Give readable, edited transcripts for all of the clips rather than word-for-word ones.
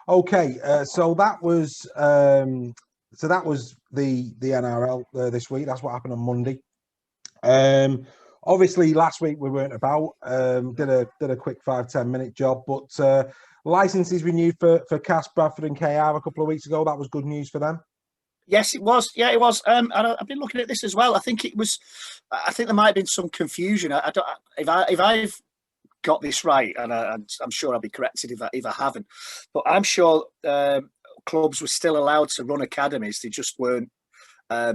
Okay, so that was the NRL this week. That's what happened on Monday. Obviously, last week we weren't about. Did a quick 5-10 minute job, but licenses renewed for Cass, Bradford, and KR a couple of weeks ago. That was good news for them. Yes, it was. Yeah, it was. And I've been looking at this as well. I think it was. I think there might have been some confusion. I don't. If I've got this right, and I'm sure I'll be corrected if I haven't, but I'm sure clubs were still allowed to run academies. They just weren't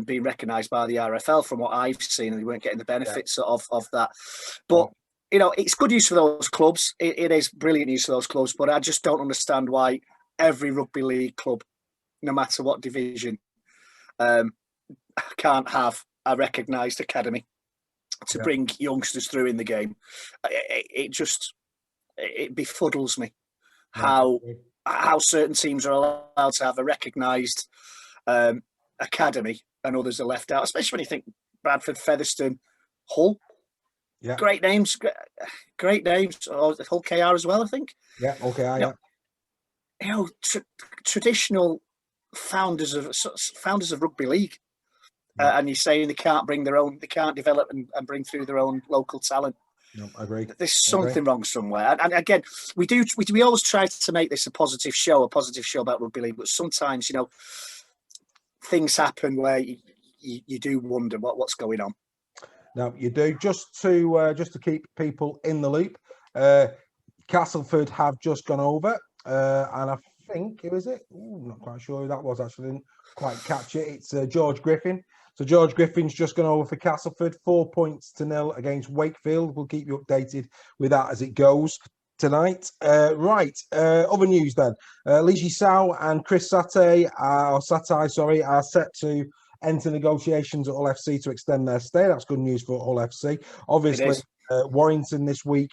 being recognised by the RFL, from what I've seen, and they weren't getting the benefits of that. But you know, it's good news for those clubs. It is brilliant news for those clubs. But I just don't understand why every rugby league club, no matter what division, can't have a recognised academy to bring youngsters through in the game. It befuddles me how certain teams are allowed to have a recognised academy and others are left out, especially when you think Bradford, Featherstone, Hull. Yeah, great names. Hull KR as well, I think. Yeah, okay, you know, traditional founders of rugby league. And you're saying they can't develop and bring through their own local talent. No, I agree. There's something wrong somewhere. And again, we always try to make this a positive show about rugby league, but sometimes, you know, things happen where you do wonder what's going on. No, you do. Just to keep people in the loop, Castleford have just gone over, and I think, who is it? Ooh, not quite sure who that was, actually. Didn't quite catch it. It's George Griffin. So George Griffin's just gone over for Castleford, 4-0 against Wakefield. We'll keep you updated with that as it goes tonight. Other news then. Lee Ji-Sao and Chris Satai are set to enter negotiations at Hull FC to extend their stay. That's good news for Hull FC. Obviously, Warrington this week,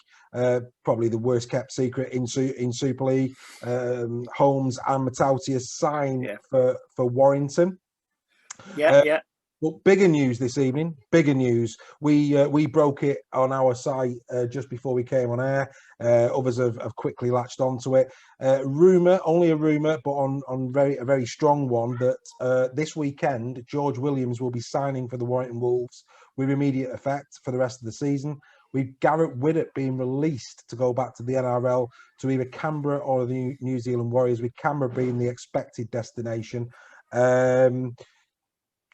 probably the worst kept secret in Super League. Holmes and Matautia sign for Warrington. Yeah. But bigger news this evening. Bigger news. We broke it on our site just before we came on air. Others have quickly latched onto it. Rumor, only a rumor, but on a very strong one, that this weekend George Williams will be signing for the Warrington Wolves with immediate effect for the rest of the season. With Garrett Widdop being released to go back to the NRL to either Canberra or the New Zealand Warriors, with Canberra being the expected destination.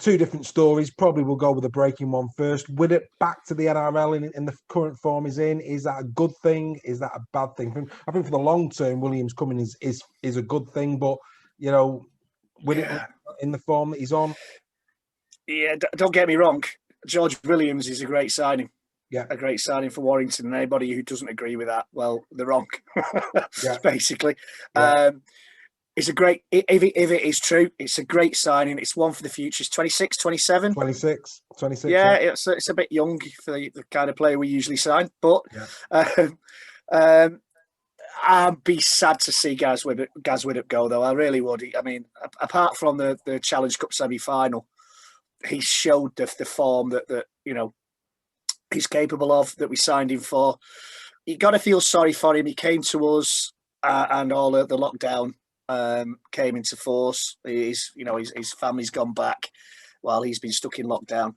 Two different stories. Probably we'll go with the breaking one first. Widdop back to the NRL in the current form he's in. Is that a good thing? Is that a bad thing? I think for the long term, Williams coming is a good thing. But you know, Widdop in the form that he's on. Yeah, don't get me wrong. George Williams is a great signing. Yeah, a great signing for Warrington. And anybody who doesn't agree with that, well, they're wrong. Basically. Yeah. It's a great, if it is true, it's a great signing. It's one for the future. It's 26, 27. 26. Yeah, it's a bit young for the kind of player we usually sign. But I'd be sad to see Gaz Widdop go, though. I really would. I mean, apart from the Challenge Cup semi-final, he showed the form that you know, he's capable of, that we signed him for. You got to feel sorry for him. He came to us and all the lockdown came into force. His family's gone back while he's been stuck in lockdown.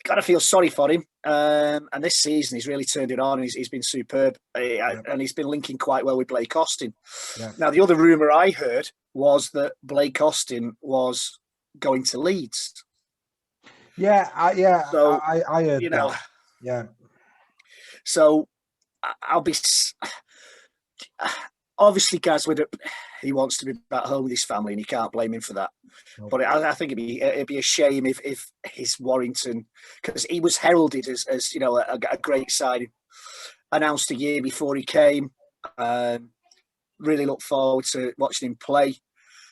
Got to feel sorry for him. And this season, he's really turned it on. He's been superb, and he's been linking quite well with Blake Austin. Yeah. Now, the other rumor I heard was that Blake Austin was going to Leeds. Yeah, I heard that. Yeah. So I'll be. Obviously, Gaz Widdop, he wants to be back home with his family, and you can't blame him for that. Nope. But I think it'd be a shame if his Warrington, because he was heralded as you know, a great signing, announced a year before he came. Really look forward to watching him play.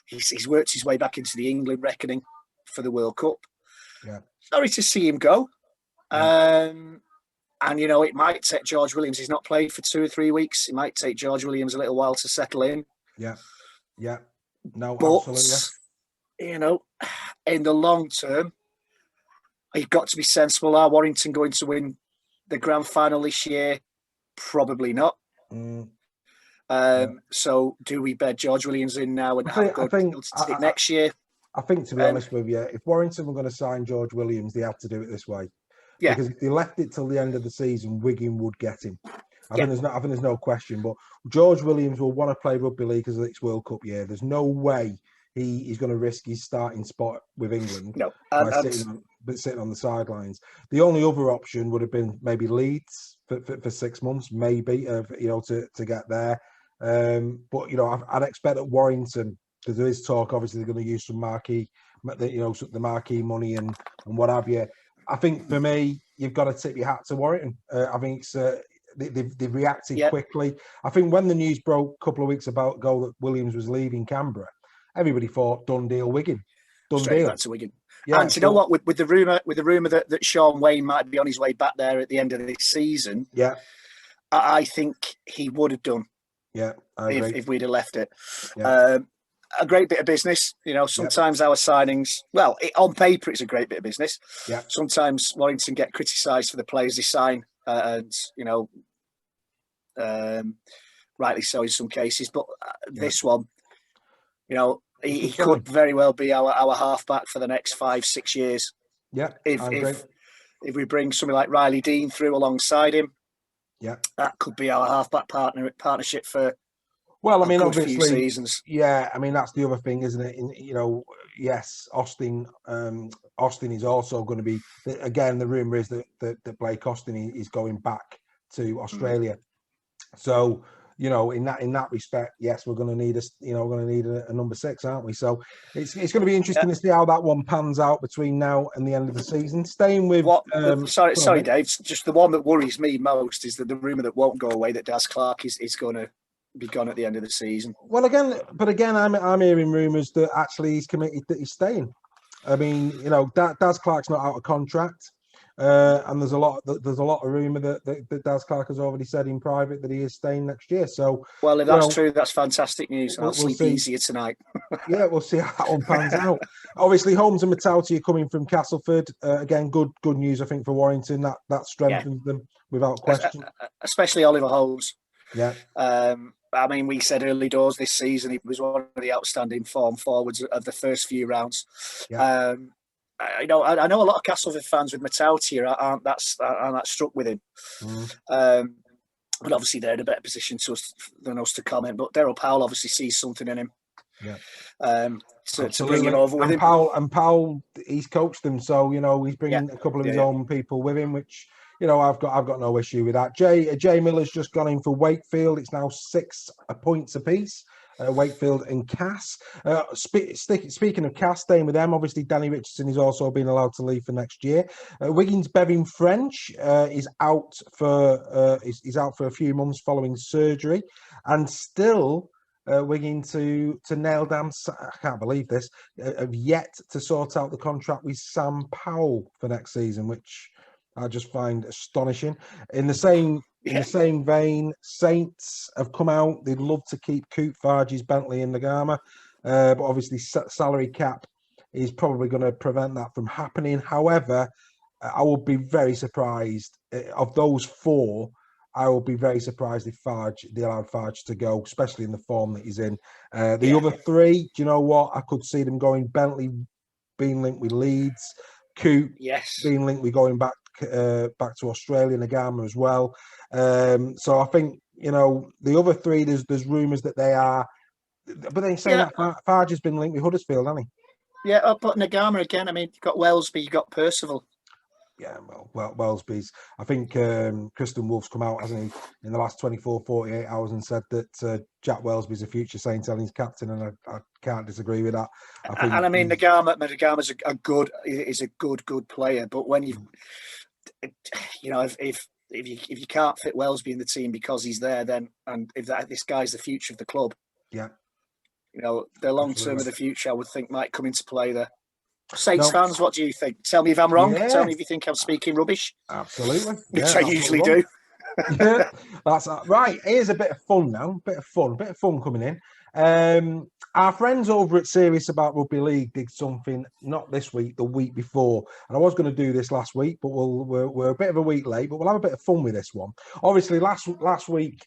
He's worked his way back into the England reckoning for the World Cup. Yeah. Sorry to see him go. Yeah. And, you know, it might take George Williams. He's not played for 2 or 3 weeks. It might take George Williams a little while to settle in. Yeah. No, but, absolutely. You know, in the long term, you've got to be sensible. Are Warrington going to win the grand final this year? Probably not. So do we bed George Williams in now and have a good stick next year? I think, to be honest with you, if Warrington were going to sign George Williams, they had to do it this way. Yeah. Because if they left it till the end of the season, Wigan would get him. I think there's no question. But George Williams will want to play rugby league because it's World Cup year. There's no way he's going to risk his starting spot with England by sitting on the sidelines. The only other option would have been maybe Leeds for 6 months, maybe, to get there. But I'd expect that Warrington, because there is talk, obviously they're going to use some marquee, the marquee money and what have you. I think for me, you've got to tip your hat to Warrington. I think it's they've reacted quickly. I think when the news broke a couple of weeks ago that Williams was leaving Canberra, everybody thought done deal, Wigan, straight back to Wigan. Yeah, and you know what? With the rumor that Sean Wayne might be on his way back there at the end of this season, I think he would have done. Yeah, I agree. If we'd have left it. Yeah. A great bit of business. Sometimes our signings, on paper, it's a great bit of business. Yeah. Sometimes Warrington get criticised for the players they sign, and rightly so in some cases. But this one, he could very well be our halfback for the next 5-6 years. Yeah. If we bring somebody like Riley Dean through alongside him, that could be our halfback partnership for. Well, I mean, obviously, few seasons. Yeah, I mean, that's the other thing, isn't it? Yes, Austin is also going to be, again, the rumour is that Blake Austin is going back to Australia. So, in that respect, yes, we're going to need a number 6, aren't we? So it's going to be interesting to see how that one pans out between now and the end of the season. Staying with sorry, Dave. Just the one that worries me most is that the rumour that won't go away, that Daz Clark is going to be gone at the end of the season. Well, again, I'm hearing rumours that actually he's committed that he's staying. I mean, Daz Clark's not out of contract, and there's a lot of rumour that Daz Clark has already said in private that he is staying next year. So, well, if that's true, that's fantastic news. I'll sleep easier tonight. Yeah, we'll see how that one pans out. Obviously, Holmes and Matauti are coming from Castleford. Again, good news, I think, for Warrington. That strengthens them without question. Especially Oliver Holmes. Yeah. I mean, we said early doors this season he was one of the outstanding form forwards of the first few rounds. Yeah. I know a lot of Castleford fans with Matauti aren't that struck with him. But obviously they're in a better position than us to comment. But Daryl Powell obviously sees something in him. Yeah. To bring him over with him. Powell, he's coached them, so he's bringing a couple of his own people with him, which. I've got no issue with that. Jay Miller's just gone in for Wakefield. It's now 6 points apiece. Wakefield and Cass. Speaking of Cass, staying with them, obviously Danny Richardson is also being allowed to leave for next year. Wiggins Bevin French is out for a few months following surgery, and still. Wigan to nail down. I can't believe this. Have yet to sort out the contract with Sam Powell for next season, which. I just find astonishing. In the same vein, Saints have come out. They'd love to keep Coop, Vargas, Bentley, and Nagama, but obviously salary cap is probably going to prevent that from happening. However, I would be very surprised of those 4. I will be very surprised if they allowed Farge to go, especially in the form that he's in. The other 3, do you know what? I could see them going. Bentley being linked with Leeds, Coop being linked with going back to Australia, Nagama as well. So I think the other 3. There's rumours that they are, but they say that Farge has been linked with Huddersfield, hasn't he? Yeah, but Nagama again. I mean, you've got Wellesby, you've got Percival. Yeah, well, Wellesby's. I think Kristen Wolf's come out, hasn't he, in the last 24, 48 hours and said that Jack Wellesby's a future Saint Helens captain, and I can't disagree with that. I mean, Nagama's a good player, but when if you can't fit Wellesby in the team because he's there, then and if this guy's the future of the club, the long term of the future, I would think might come into play there. Saints fans, what do you think? Tell me if I'm wrong. Tell me if you think I'm speaking rubbish. Absolutely, which I usually do. Yeah, that's right. Here's a bit of fun now. Bit of fun coming in. Our friends over at Serious About Rugby League did something not this week, the week before, and I was going to do this last week, but we're a bit of a week late. But we'll have a bit of fun with this one. Obviously, last week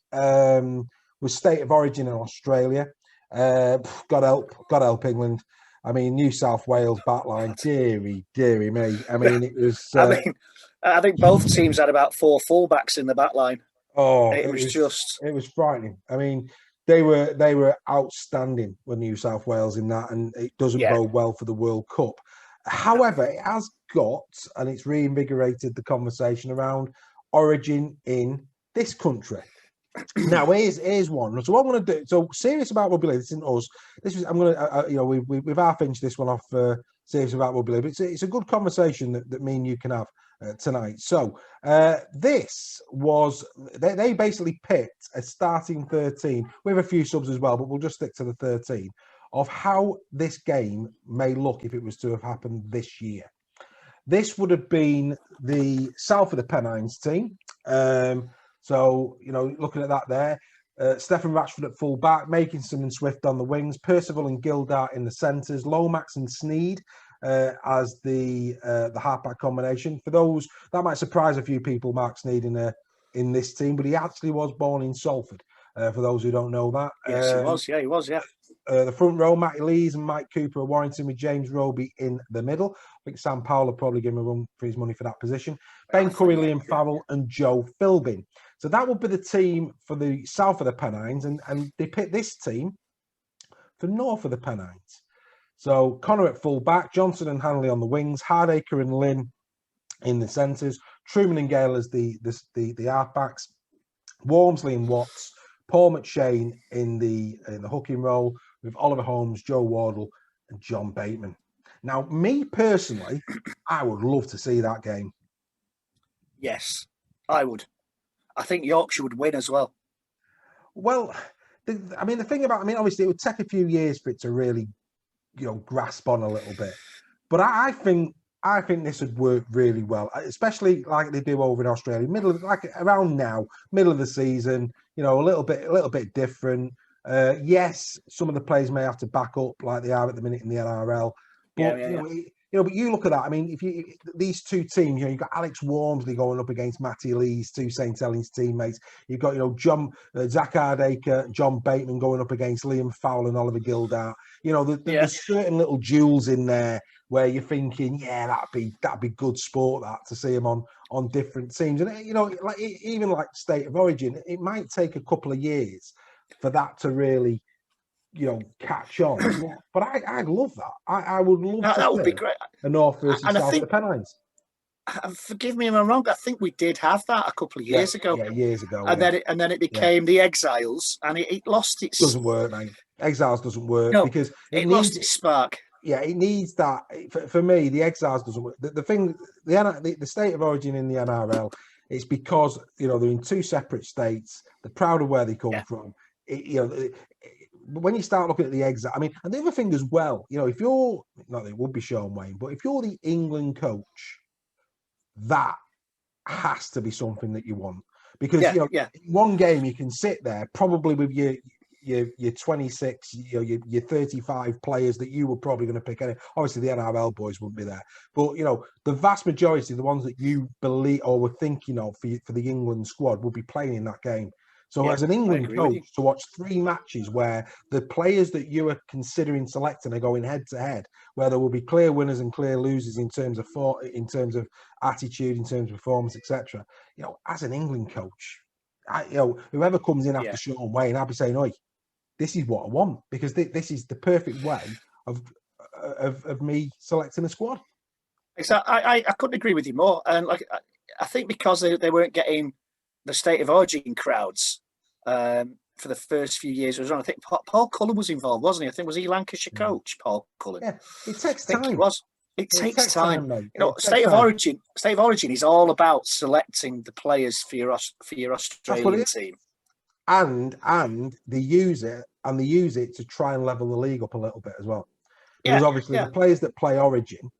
was State of Origin in Australia. God help England. I mean, New South Wales backline, dearie me. I mean, it was. I think both teams had about 4 fullbacks in the back line. Oh, It was just. It was frightening. I mean, they were outstanding with New South Wales in that, and it doesn't bode well for the World Cup. However, it has got, and it's reinvigorated the conversation around origin in this country. Now, here's one. So what I'm going to do. So serious about rugby league. This isn't us. This is. I'm going to. We've half finished this one off. Serious about rugby league. But it's a good conversation that me and you can have tonight. So this was. They basically picked a starting 13 with a few subs as well, but we'll just stick to the 13 of how this game may look if it was to have happened this year. This would have been the South of the Pennines team. So, looking at that there, Stephen Ratchford at full back, Makinson and Swift on the wings, Percival and Gildart in the centres, Lomax and Sneed as the halfback combination. For those, that might surprise a few people, Mark Sneed in this team, but he actually was born in Salford, for those who don't know that. Yes, he was. Yeah, he was, yeah. The front row, Matty Lees and Mike Cooper at Warrington with James Roby in the middle. I think Sam Powell will probably give him a run for his money for that position. Ben Curry, Liam Farrell and Joe Philbin. So that would be the team for the south of the Pennines, and they picked this team for north of the Pennines. So Connor at full back, Johnson and Hanley on the wings, Hardacre and Lynn in the centres, Truman and Gale as the halfbacks, Walmsley and Watts, Paul McShane in the hooking role with Oliver Holmes, Joe Wardle and John Bateman. Now, me personally, I would love to see that game. Yes, I would. I think Yorkshire would win as well. Well, the thing about, obviously it would take a few years for it to really, grasp on a little bit. But I think this would work really well, especially like they do over in Australia, around now, middle of the season, a little bit different. Yes, some of the players may have to back up like they are at the minute in the NRL. But but you look at that. If these two teams, you've got Alex Walmsley going up against Matty Lees, two St Helens teammates. You've got Zach Hardacre, John Bateman going up against Liam Fowler and Oliver Gildart. There's certain little jewels in there where you're thinking, that'd be good sport to see them on different teams. And even like State of Origin, it might take a couple of years for that to really catch on. But I'd love that. I would love that would be great. A North versus South of the Pennines. Forgive me if I'm wrong. I think we did have that a couple of years ago. Yeah, years ago. And then it became the Exiles, and it lost its. Doesn't work, mate. Exiles doesn't work because it lost its spark. Yeah, it needs that. For me, the Exiles doesn't work. The thing, the State of Origin in the NRL, it's because they're in two separate states. They're proud of where they come from. When you start looking at the exile, and the other thing as well, if you're not, it would be Sean Wayne, but if you're the England coach, that has to be something that you want because one game you can sit there probably with your 26, your 35 players that you were probably going to pick. Obviously, the NRL boys wouldn't be there, but the vast majority of the ones that you believe or were thinking of for the England squad will be playing in that game. So as an England coach, to watch 3 matches where the players that you are considering selecting are going head to head, where there will be clear winners and clear losers in terms of attitude, in terms of performance, etc. As an England coach, whoever comes in after Sean Wayne, I'll be saying, "Oi, this is what I want," because this is the perfect way of me selecting a squad. Exactly. I couldn't agree with you more. And I think because they weren't getting the State of Origin crowds for the first few years was on. I think Paul Cullen was involved, wasn't he? I think was he Lancashire coach, Paul Cullen. Yeah, it takes time. He was. It takes time. Mate. State of Origin is all about selecting the players for your Australian team. And they use it to try and level the league up a little bit as well. Because obviously the players that play Origin,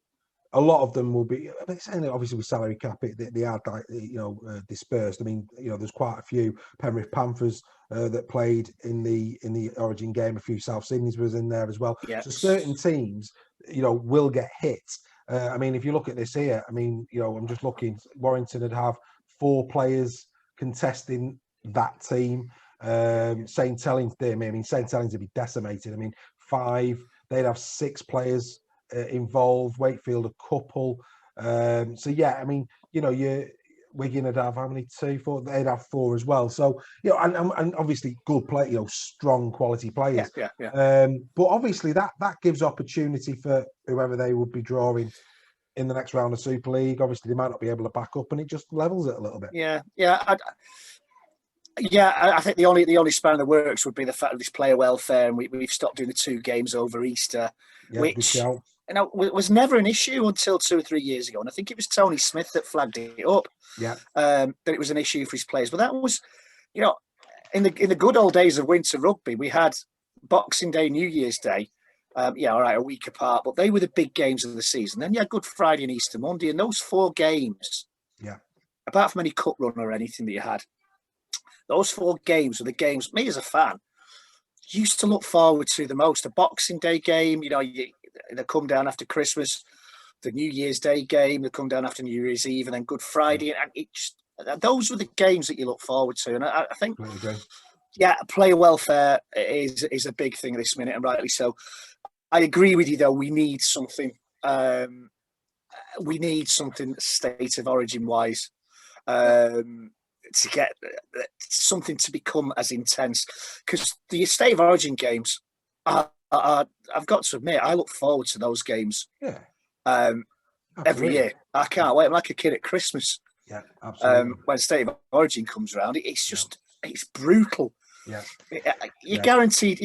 a lot of them will be. Obviously with salary cap, they are dispersed. There's quite a few Penrith Panthers that played in the Origin game. A few South Sydneys was in there as well. Yes. So certain teams, will get hit. If you look at this here, I'm just looking. Warrington would have 4 players contesting that team. St Helens, I mean, St Helens would be decimated. I mean, 5, they'd have 6 players involved, Wakefield a couple. So yeah, I mean, Wigan would have how many? 2, 4. They'd have 4 as well. So and obviously good play, strong quality players. Yeah. But obviously that gives opportunity for whoever they would be drawing in the next round of Super League. Obviously, they might not be able to back up, and it just levels it a little bit. Yeah. I think the only span in the works would be the fact of this player welfare, and we've stopped doing the 2 games over Easter, which was never an issue until 2 or 3 years ago. And I think it was Tony Smith that flagged it up. Yeah, that it was an issue for his players. But that was, in the good old days of winter rugby, we had Boxing Day, New Year's Day. All right, a week apart, but they were the big games of the season. Then you had Good Friday and Easter Monday, and those 4 games, apart from any cup run or anything that you had, those 4 games were the games, me as a fan, used to look forward to the most. A Boxing Day game, they come down after Christmas, the New Year's Day game, they come down after New Year's Eve, and then Good Friday. And those were the games that you look forward to. And I think, player welfare is a big thing this minute, and rightly so. I agree with you, though. We need something. We need something state of origin wise. To get something to become as intense, because the state of origin games are, I've got to admit, I look forward to those games. Every year. I can't wait. I'm like a kid at Christmas. Yeah, absolutely. When state of origin comes around, it's brutal. Yeah, you're guaranteed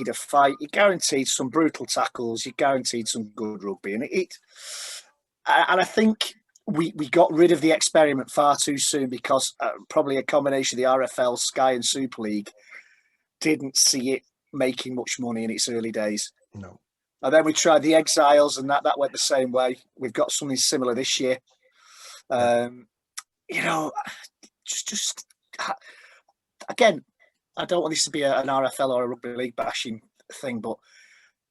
a fight. You're guaranteed some brutal tackles. You're guaranteed some good rugby, and I think we got rid of the experiment far too soon, because probably a combination of the RFL, Sky, and Super League didn't see it making much money in its early days. No. And then we tried the Exiles, and that went the same way. We've got something similar this year. Just again, I don't want this to be an RFL or a rugby league bashing thing, but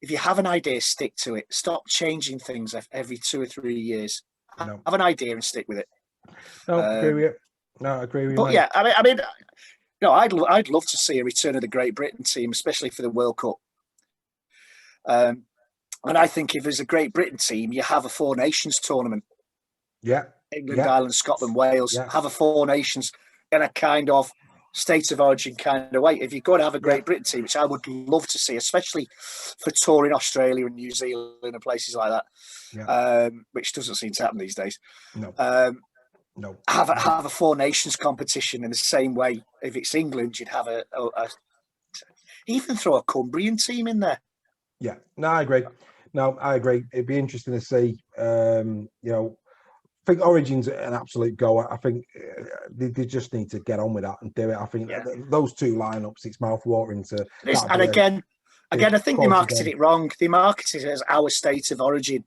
if you have an idea, stick to it. Stop changing things every 2 or 3 years. No. Have an idea and stick with it. No, I agree with you. No, I agree with you. But mate. I mean, I'd love to see a return of the Great Britain team, especially for the World Cup. And I think if there's a Great Britain team, you have a 4 Nations tournament. Yeah. England, Ireland, Scotland, Wales, have a 4 Nations in a kind of state of origin kind of way. If you're going to have a Great Britain team, which I would love to see, especially for touring Australia and New Zealand and places like that, which doesn't seem to happen these days. No. No. Have a 4 Nations competition in the same way. If it's England, you'd have a even throw a Cumbrian team in there. Yeah. No, I agree. It'd be interesting to see. I think Origin's an absolute goer. I think they just need to get on with that and do it. I think those 2 lineups, it's mouth-watering to. And again, I think they marketed it wrong. They marketed it as our state of origin.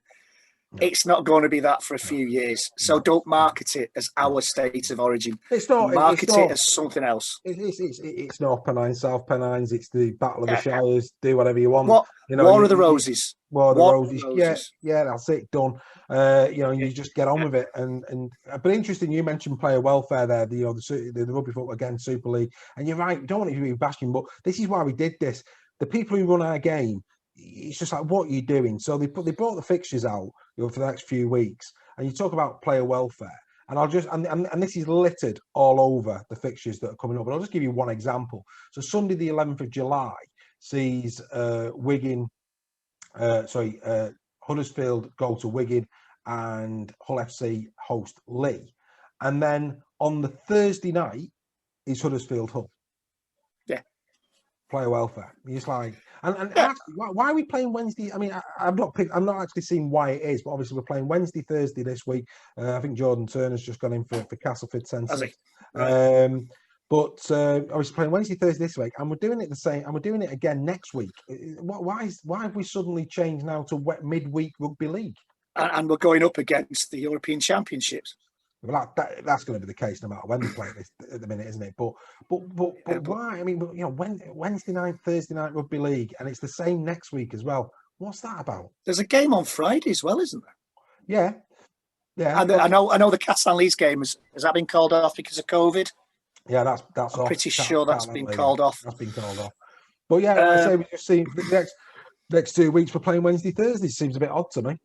No. It's not going to be that for a few years. So don't market it as our state of origin. It's not. Market it as something else. It's North Pennines, South Pennines. It's the Battle of the Shires. Do whatever you want. War of the Roses. War of the Roses. Yeah, that's it. Done. You just get on with it. And but interesting, you mentioned player welfare there. The rugby football again, Super League. And you're right. We don't want it to be bashing, but this is why we did this. The people who run our game, it's just like, what are you doing? So they brought the fixtures out, for the next few weeks, and you talk about player welfare, and I'll just and this is littered all over the fixtures that are coming up. But I'll just give you one example. So Sunday, the 11th of July, sees Huddersfield go to Wigan, and Hull FC host Leigh, and then on the Thursday night is Huddersfield Hull. Yeah, player welfare. It's like. Actually, why are we playing Wednesday? I mean, I'm not actually seeing why it is, but obviously we're playing Wednesday, Thursday this week. I think Jordan Turner's just gone in for Castleford Centre. Right. But I was playing Wednesday, Thursday this week, and we're doing it the same, and we're doing it again next week. Why have we suddenly changed now to midweek rugby league? And we're going up against the European Championships. Well, that's going to be the case no matter when we play this at the minute, isn't it? But why? I mean, Wednesday night, Thursday night rugby league, and it's the same next week as well. What's that about? There's a game on Friday as well, isn't there? Yeah. And I know the Castan Leeds game has that been called off because of COVID? Yeah, that's I'm off. pretty sure that's Can't been remember, called off. That's been called off. But yeah, like I say, we just see the next 2 weeks we're playing Wednesday, Thursday. Seems a bit odd to me.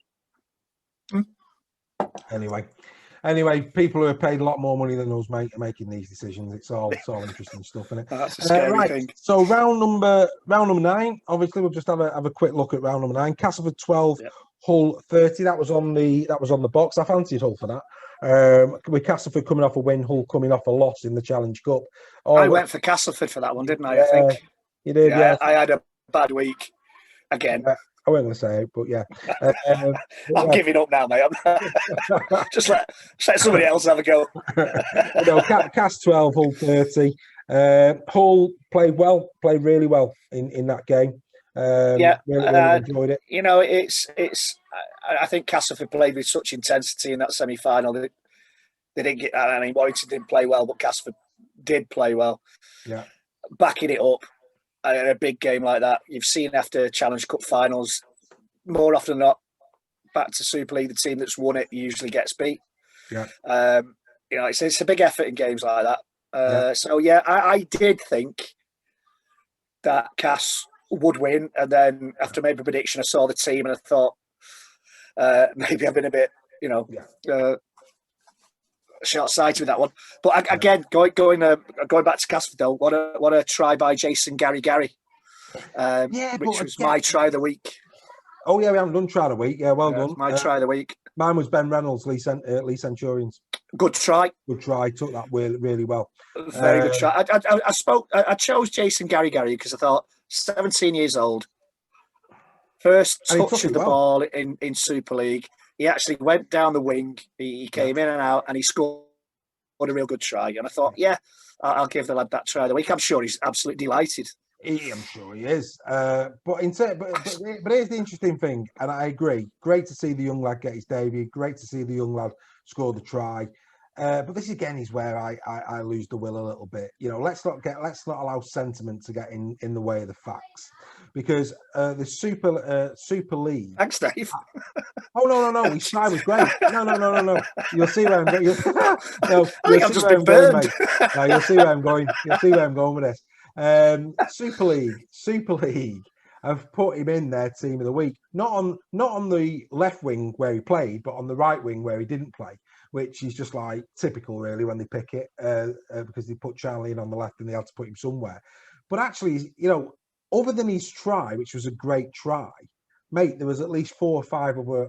Anyway, people who are paid a lot more money than us are making these decisions. It's all interesting stuff, isn't it? That's a scary thing. So round number 9. Obviously, we'll just have a quick look at round number 9. Castleford 12, Hull 30. That was on the box. I fancied Hull for that. With Castleford coming off a win, Hull coming off a loss in the Challenge Cup. I went for Castleford for that one, didn't I? I think you did. Yeah, I had a bad week again. I wasn't going to say it, but yeah. I'm giving up now, mate. Just let somebody else have a go. Cas 12, Hull 30. Hull played really well in that game. Really enjoyed it. You know, it's. I think Castleford played with such intensity in that semi-final. They didn't get. I mean, Warrington didn't play well, but Castleford did play well. Yeah, backing it up. In a big game like that, you've seen after Challenge Cup finals, more often than not, back to Super League, the team that's won it usually gets beat. Yeah. You know, it's a big effort in games like that. So yeah, I did think that Cass would win, and then after I made a prediction, I saw the team and I thought maybe I've been a bit, short-sighted with that one. But again, going back to Castleford though, what a try by Jason Gary, which was my try of the week. Oh yeah, we haven't done try of the week. Yeah, well done. My try of the week. Mine was Ben Reynolds, Lee Centurions. Good try. Took that really well. Very good try. I chose Jason Gary because I thought 17 years old, first touch of the ball in Super League. He actually went down the wing. He came in and out, and he scored a real good try. And I thought, I'll give the lad that try of the week. I'm sure he's absolutely delighted. I'm sure he is. But here's the interesting thing, and I agree. Great to see the young lad get his debut. Great to see the young lad score the try. But this again is where I lose the will a little bit. You know, let's not allow sentiment to get in the way of the facts, because the Super League. Thanks, Dave. Oh no! His try was great. No. You'll see where I'm going. I think I've just been burned. You'll see where I'm going. You'll see where I'm going with this. Super League. I've put him in their team of the week. Not on the left wing where he played, but on the right wing where he didn't play, which is just like typical, really, when they pick it, because they put Charlie in on the left and they had to put him somewhere. But actually, other than his try, which was a great try, mate, there was at least 4 or 5 other,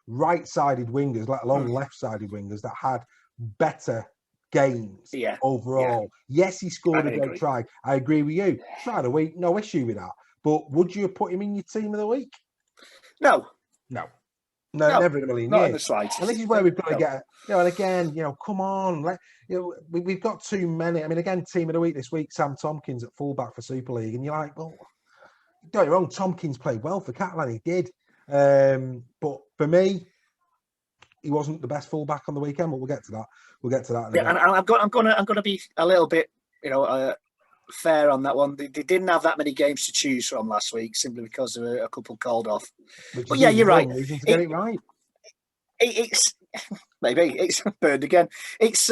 right-sided wingers, let alone left-sided wingers, that had better games overall. Yeah. Yes, he scored a great try. I agree with you. Try of the week, no issue with that. But would you have put him in your team of the week? No, never in a million years. Not in the slightest. And this is where we've got to get, and again, come on, we've got too many. I mean, again, team of the week this week, Sam Tompkins at fullback for Super League, and you're like, well, don't get me wrong, Tompkins played well for Catalan, he did, but for me, he wasn't the best fullback on the weekend. But we'll get to that. And I'm going to be a little bit, fair on that one. They didn't have that many games to choose from last week simply because there were a couple called off. But yeah, you're right. To get it right. It's maybe it's burned again. It's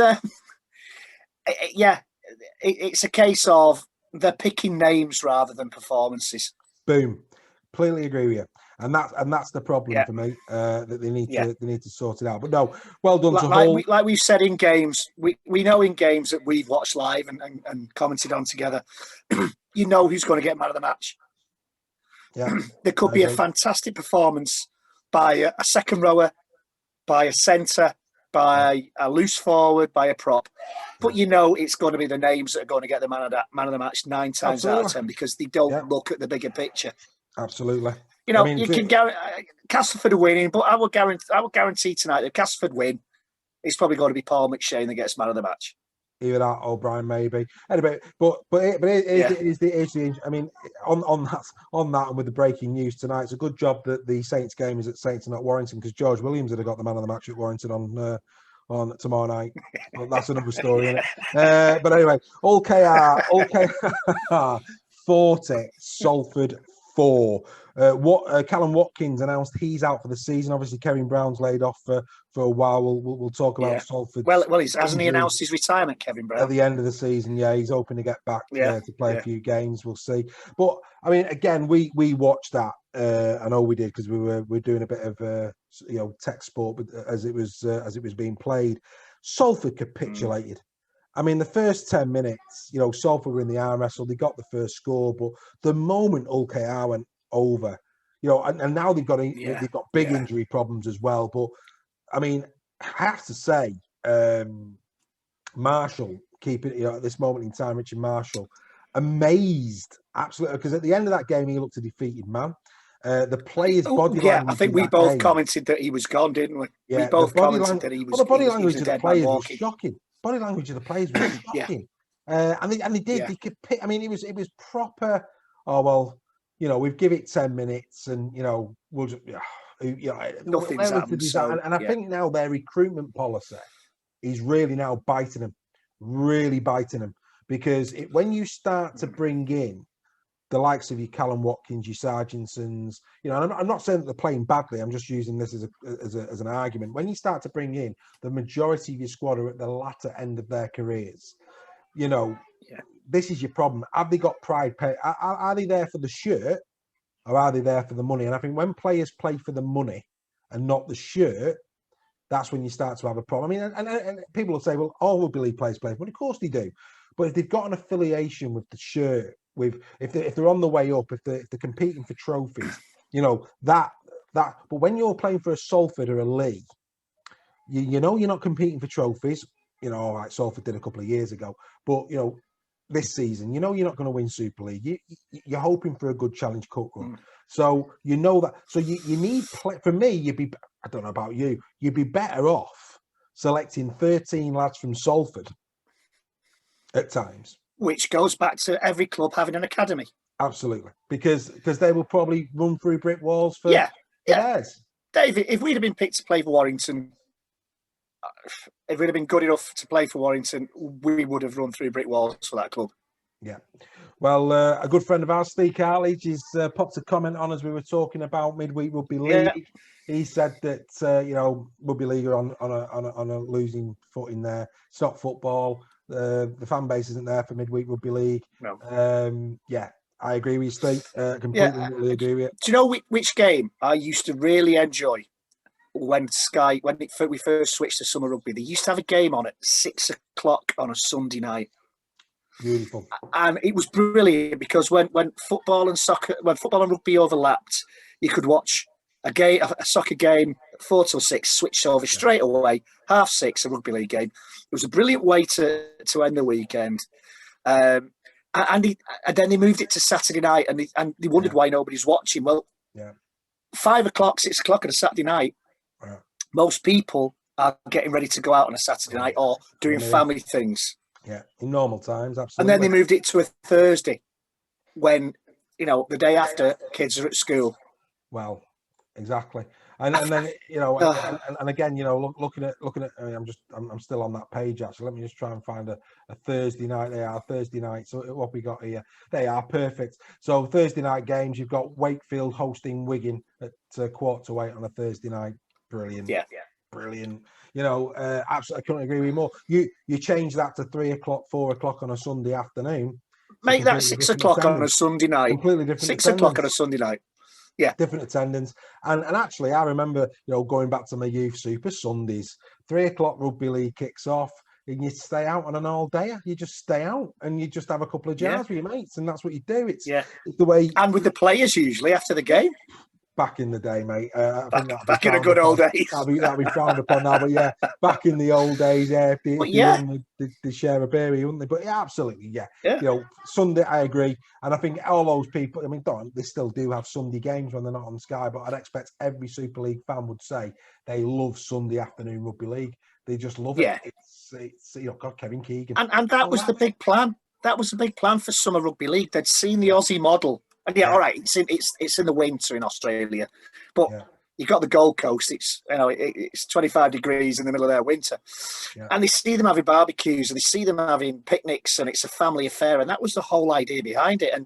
it's a case of they're picking names rather than performances. Boom. Completely agree with you. And that's the problem for me, that they need to sort it out. But no, well done to Hull. Like we've said in games, we know in games that we've watched live and commented on together, you know who's going to get man of the match. Yeah, there could be a fantastic performance by a second rower, by a centre, by a loose forward, by a prop. But it's going to be the names that are going to get the man of the match 9 times out of 10 because they don't look at the bigger picture. Absolutely. You can guarantee Castleford are winning, but I will guarantee tonight that Castleford win. It's probably going to be Paul McShane that gets man of the match. Either that or Brian, maybe. Anyway, but it is the. I mean, on that, and with the breaking news tonight, it's a good job that the Saints game is at Saints and not Warrington, because George Williams would have got the man of the match at Warrington on tomorrow night. Well, that's another story, isn't it? But anyway, all KR 40, Salford 4. Callum Watkins announced he's out for the season. Obviously, Kevin Brown's laid off for a while. We'll talk about Salford's Well, hasn't he announced his retirement, Kevin Brown? At the end of the season, yeah, he's hoping to get back to play a few games. We'll see. But I mean, again, we watched that. I know we did because we were doing a bit of tech sport as it was being played. Salford capitulated. I mean, the first 10 minutes, Salford were in the arm wrestle. They got the first score, but the moment Hull KR went over, and now they've got big injury problems as well. But I mean, I have to say, Marshall keeping at this moment in time, Richard Marshall, amazed absolutely, because at the end of that game he looked a defeated man. The players' body language. I think we both commented that he was gone, didn't we? Yeah, we both commented that he was. Well, the body language of the players was shocking. Body language of the players was shocking. And they did. They could pick. I mean, it was proper. Oh well, we've give it 10 minutes, and we'll just nothing's happened. And I think now their recruitment policy is really now biting them, because when you start to bring in the likes of your Callum Watkins, your Sargensons, and I'm not saying that they're playing badly. I'm just using this as an argument. When you start to bring in the majority of your squad are at the latter end of their careers, this is your problem. Have they got pride? Are they there for the shirt, or are they there for the money? And I think when players play for the money and not the shirt, that's when you start to have a problem. I mean, and people will say, well, all rugby league players play, but of course they do. But if they've got an affiliation with the shirt, if they're on the way up, if they're competing for trophies, that. But when you're playing for a Salford or a Lee, you're not competing for trophies. Like Salford did a couple of years ago. But this season, you're not going to win Super League. You're hoping for a good Challenge Cup run. So that. So you need for me. I don't know about you. You'd be better off selecting 13 lads from Salford at times. Which goes back to every club having an academy. Absolutely, because they will probably run through brick walls for theirs. David, if we'd have been picked to play for Warrington, if we'd have been good enough to play for Warrington, we would have run through brick walls for that club. Yeah. Well, a good friend of ours, Steve Carledge, has popped a comment on as we were talking about midweek rugby league. Yeah. He said that rugby league are on a losing footing there. It's not football. The fan base isn't there for midweek rugby league. No. I agree with you, Steve. Completely agree with you. Do you know which game I used to really enjoy when we first switched to summer rugby? They used to have a game on at 6:00 on a Sunday night. Beautiful. And it was brilliant because when football and rugby overlapped, you could watch a soccer game 4 till 6, switched over straight away. 6:30, a rugby league game. It was a brilliant way to end the weekend. And then they moved it to Saturday night, and they wondered why nobody's watching. Well, 5:00, 6:00 on a Saturday night, most people are getting ready to go out on a Saturday night or doing family things. Yeah, in normal times, absolutely. And then they moved it to a Thursday when, the day after kids are at school. Well, exactly. And then, and again, looking at, I mean, I'm still on that page, actually. Let me just try and find a Thursday night. They are Thursday night. So what we got here, they are perfect. So Thursday night games, you've got Wakefield hosting Wigan at 7:45 on a Thursday night. Brilliant. Yeah. Brilliant. Absolutely, I couldn't agree with you more. You change that to 3:00, 4:00 on a Sunday afternoon. Make that 6:00 on a Sunday night. Completely different. 6:00 on a Sunday night. Yeah, different attendance. And actually, I remember, going back to my youth Super Sundays, 3:00 rugby league kicks off, and you stay out on an all day. You just stay out and you just have a couple of jars with your mates, and that's what you do. It's the way. And with the players usually after the game. Back in the day, mate. Back in the good old days. That'd be frowned upon now, but back in the old days, if they share a beer, wouldn't they? But absolutely, Sunday, I agree, and I think all those people. I mean, they still do have Sunday games when they're not on Sky, but I'd expect every Super League fan would say they love Sunday afternoon rugby league. They just love it. It's God, Kevin Keegan, and that was the big plan. That was the big plan for summer rugby league. They'd seen the Aussie model. And all right, it's in the winter in Australia, but you've got the Gold Coast. It's 25 degrees in the middle of their winter, and they see them having barbecues and they see them having picnics, and it's a family affair, and that was the whole idea behind it. And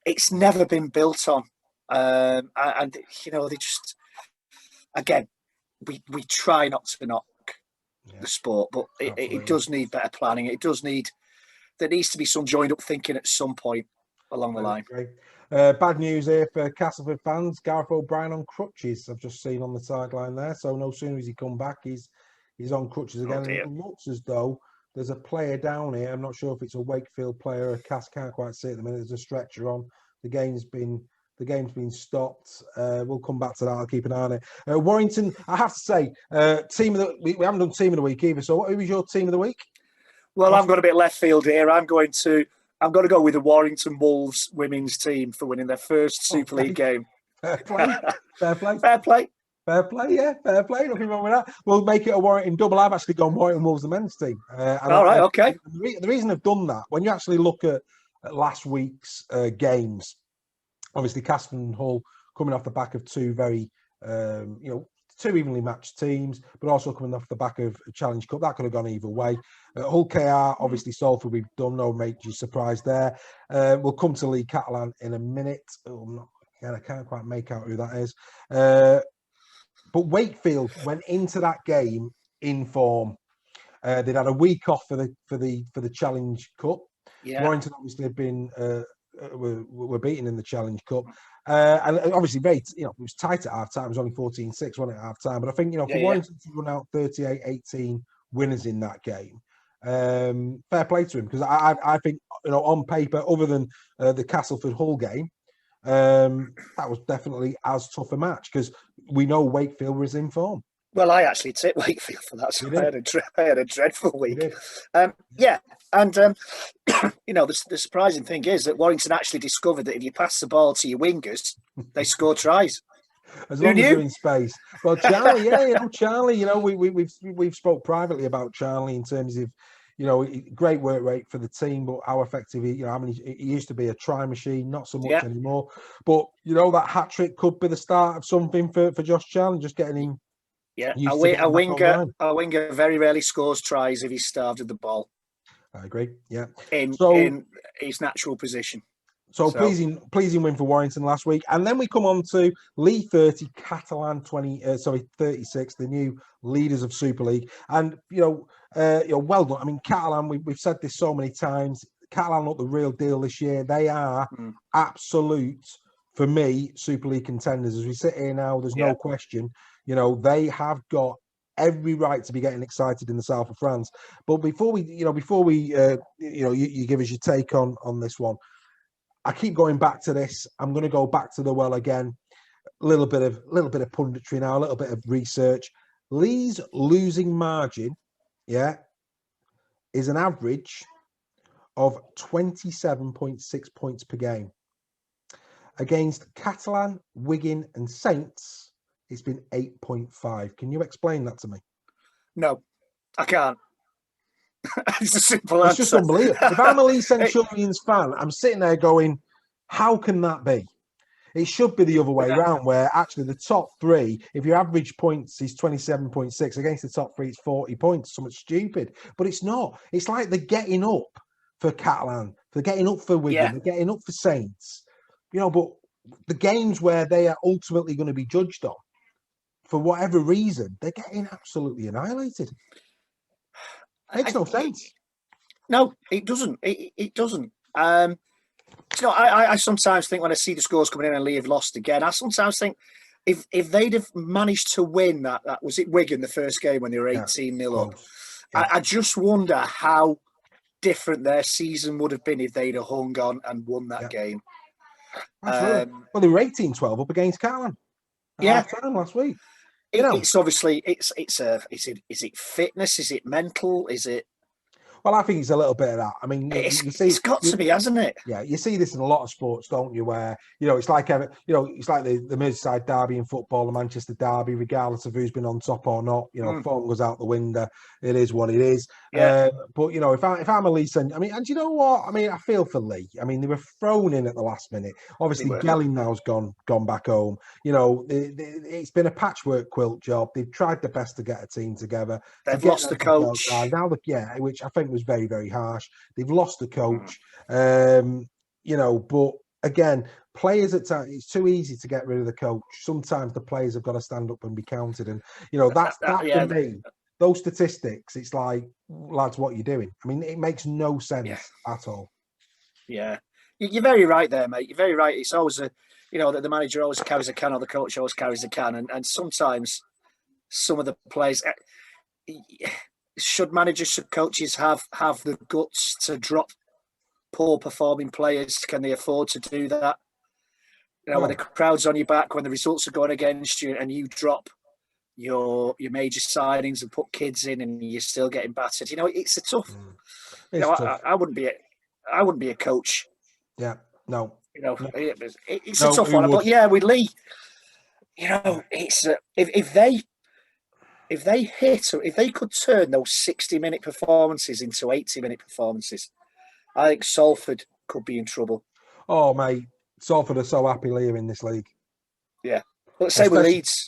it's never been built on. And you know, they just, again, we try not to knock the sport, but it does need better planning. There needs to be some joined up thinking at some point along the line. Bad news here for Castleford fans. Gareth O'Brien on crutches. I've just seen on the sideline there. So no sooner as he come back, he's on crutches again. And it looks as though there's a player down here. I'm not sure if it's a Wakefield player or a Cass. Can't quite see it at the minute. There's a stretcher on. The game's been stopped. We'll come back to that. I'll keep an eye on it. Warrington, I have to say, team of the we haven't done team of the week either. So who was your team of the week? Well, I've got a bit left field here. I'm going to go with the Warrington Wolves women's team for winning their first Super League game. Fair play. Fair play. Fair play. Fair play, yeah. Fair play. Nothing wrong with that. We'll make it a Warrington double. I've actually gone Warrington Wolves, the men's team. All right, okay. The reason I've done that, when you actually look at last week's games, obviously Castleford and Hull coming off the back of two very, two evenly matched teams, but also coming off the back of a Challenge Cup. That could have gone either way. Hull KR, obviously Salford, we've done no major surprise there. We'll come to League Catalan in a minute. I can't quite make out who that is. But Wakefield went into that game in form. They'd had a week off for the Challenge Cup. Yeah. Warrington obviously had been were beaten in the Challenge Cup. And obviously, it was tight at half time. It was only 14-6, wasn't it, at half time? But I think, for Warrington to run out 38-18 winners in that game, fair play to him. Because I think, on paper, other than the Castleford Hull game, that was definitely as tough a match because we know Wakefield was in form. Well, I actually tipped Wakefield for that, so I had a dreadful week. And the surprising thing is that Warrington actually discovered that if you pass the ball to your wingers, they score tries. As long as you're in space. Well, Charlie, Charlie, we've spoke privately about Charlie in terms of, great work rate for the team, but how effective he used to be a try machine, not so much anymore. But that hat trick could be the start of something for Josh Charlie, just getting him. Yeah, a winger very rarely scores tries if he's starved of the ball. I agree. Yeah, in his natural position. So pleasing win for Warrington last week, and then we come on to League 30, Catalan 36, the new leaders of Super League, and well done. I mean, Catalan, we've said this so many times. Catalan look the real deal this year. They are absolute, for me, Super League contenders. As we sit here now, there's no question. They have got every right to be getting excited in the south of France. But before we you give us your take on this one, I keep going back to this. I'm going to go back to the well again. A little bit of punditry now, a little bit of research. Lee's losing margin, is an average of 27.6 points per game. Against Catalan, Wigan, and Saints, it's been 8.5. Can you explain that to me? No, I can't. It's a simple answer. It's just unbelievable. If I'm a Leeds Centurions fan, I'm sitting there going, how can that be? It should be the other way around, where actually the top three, if your average points is 27.6, against the top three, it's 40 points, something stupid. But it's not. It's like they're getting up for Catalan, they're getting up for Wigan, they're getting up for Saints. But the games where they are ultimately going to be judged on, for whatever reason, they're getting absolutely annihilated. Makes no sense. No, it doesn't. It doesn't. I sometimes think when I see the scores coming in and Lee have lost again, I sometimes think if they'd have managed to win that was it Wigan the first game when they were 18-0 up. Yeah. I just wonder how different their season would have been if they'd have hung on and won that game. Well, they were 18-12 up against Catalan. Half-time last week. It's obviously is it fitness? Is it mental? Is it? Well, I think it's a little bit of that. I mean, it's got to be, hasn't it? Yeah, you see this in a lot of sports, don't you? Where it's like the Merseyside derby in football, the Manchester derby, regardless of who's been on top or not. Form goes out the window. It is what it is. Yeah. But if I'm a Leeds, and you know what? I mean, I feel for Lee. I mean, they were thrown in at the last minute. Obviously, Gelling now's gone back home. It's been a patchwork quilt job. They've tried their best to get a team together. They've lost the coach. Now, which I think was very, very harsh. They've lost the coach. But again, players at times, it's too easy to get rid of the coach. Sometimes the players have got to stand up and be counted. And, that yeah, for me, those statistics, it's like, lads, what are you doing? I mean, it makes no sense at all. Yeah. You're very right there, mate. You're very right. It's always that the manager always carries a can or the coach always carries a can. And sometimes some of the players, should managers, should coaches have the guts to drop poor performing players? Can they afford to do that? When the crowd's on your back, when the results are going against you, and you drop your major signings and put kids in, and you're still getting battered. It's a tough. Tough. I wouldn't be a coach. Yeah, no. It's a tough one. But yeah, with Lee, it's if they could turn those 60-minute performances into 80-minute performances, I think Salford could be in trouble. Oh, mate, Salford are so happy Lee in this league. Yeah. But same with Leeds.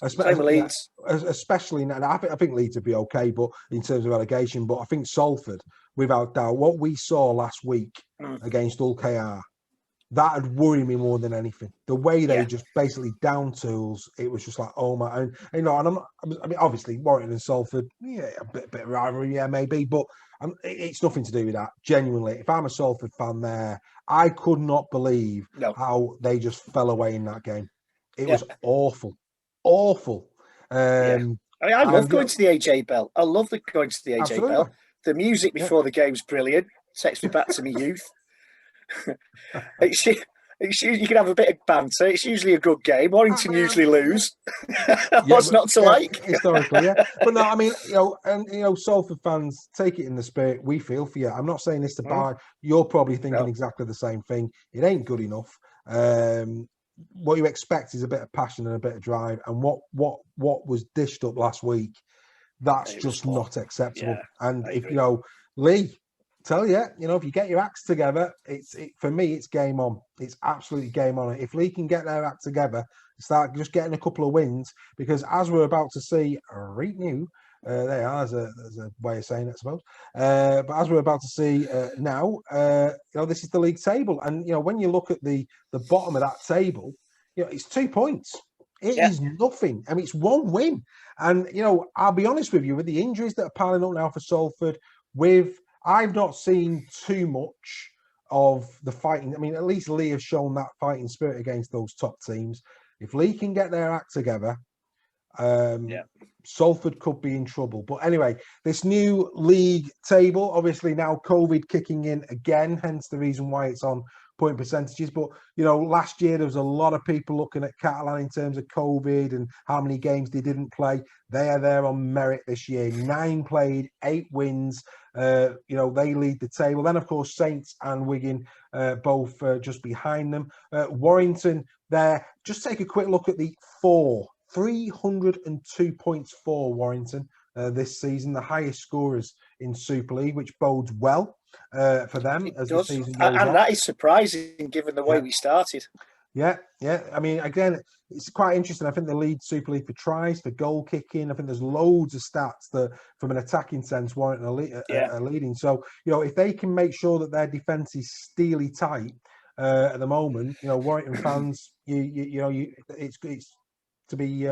Especially now. I think Leeds would be okay, but in terms of relegation. But I think Salford, without doubt, what we saw last week against Hull KR, that would worry me more than anything. The way they just basically down tools, it was just like, oh my, and obviously Warrington and Salford, a bit of rivalry, maybe, but it's nothing to do with that. Genuinely, if I'm a Salford fan there, I could not believe how they just fell away in that game. It was awful. I love going to the AJ Bell. I love going to the AJ Bell. The music before the game's brilliant. Takes me back to my youth. You can have a bit of banter. It's usually a good game. Warrington usually lose. What's not to like? Historically, But no, I mean, Salford fans, take it in the spirit. We feel for you. I'm not saying this to buy. You're probably thinking exactly the same thing. It ain't good enough. What you expect is a bit of passion and a bit of drive. And what was dished up last week, that's just not acceptable. And if Lee, tell you, if you get your acts together, for me, it's game on. It's absolutely game on. If Lee can get their act together, start just getting a couple of wins, because as we're about to see, right new, there are, there's a way of saying it, I suppose. But as we're about to see now, this is the league table, and when you look at the bottom of that table, it's 2 points. It is nothing. I mean, it's one win, and I'll be honest with you, with the injuries that are piling up now for Salford, I've not seen too much of the fighting. I mean, at least Lee has shown that fighting spirit against those top teams. If Lee can get their act together, Salford could be in trouble. But anyway, this new league table, obviously now COVID kicking in again, hence the reason why it's on point percentages. But last year there was a lot of people looking at Catalan in terms of COVID and how many games they didn't play. They are there on merit this year. 9 played, 8 wins. They lead the table. Then, of course, Saints and Wigan both just behind them. Warrington there. Just take a quick look at the 302 points for Warrington this season, the highest scorers in Super League, which bodes well for them as the season goes on. And that is surprising given the way we started. Yeah. I mean, again, it's quite interesting. I think they lead Super League for tries, for goal kicking. I think there's loads of stats that, from an attacking sense, Warrington are leading. So, if they can make sure that their defence is steely tight at the moment, Warrington fans, it's to be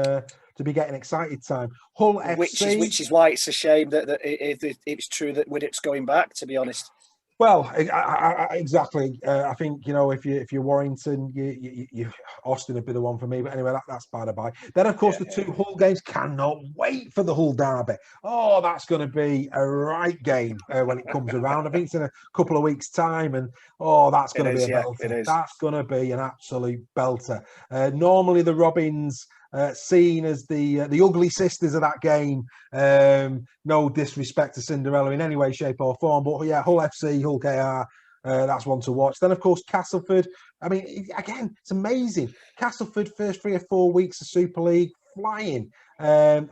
getting excited time. Hull FC, which is why it's a shame that it's true that Widdett's going back, to be honest. Well, exactly. I think if you're Warrington, you Austin would be the one for me. But anyway, that's by the by. Then of course the 2 Hull games. Cannot wait for the Hull derby. Oh, that's going to be a right game when it comes around. I think it's in a couple of weeks' time, and that's going to be a belter. That's going to be an absolute belter. Normally the Robins. Seen as the ugly sisters of that game. No disrespect to Cinderella in any way, shape or form, but Hull FC, Hull KR, that's one to watch. Then, of course, Castleford. I mean, again, it's amazing. Castleford, first 3 or 4 weeks of Super League, flying. Are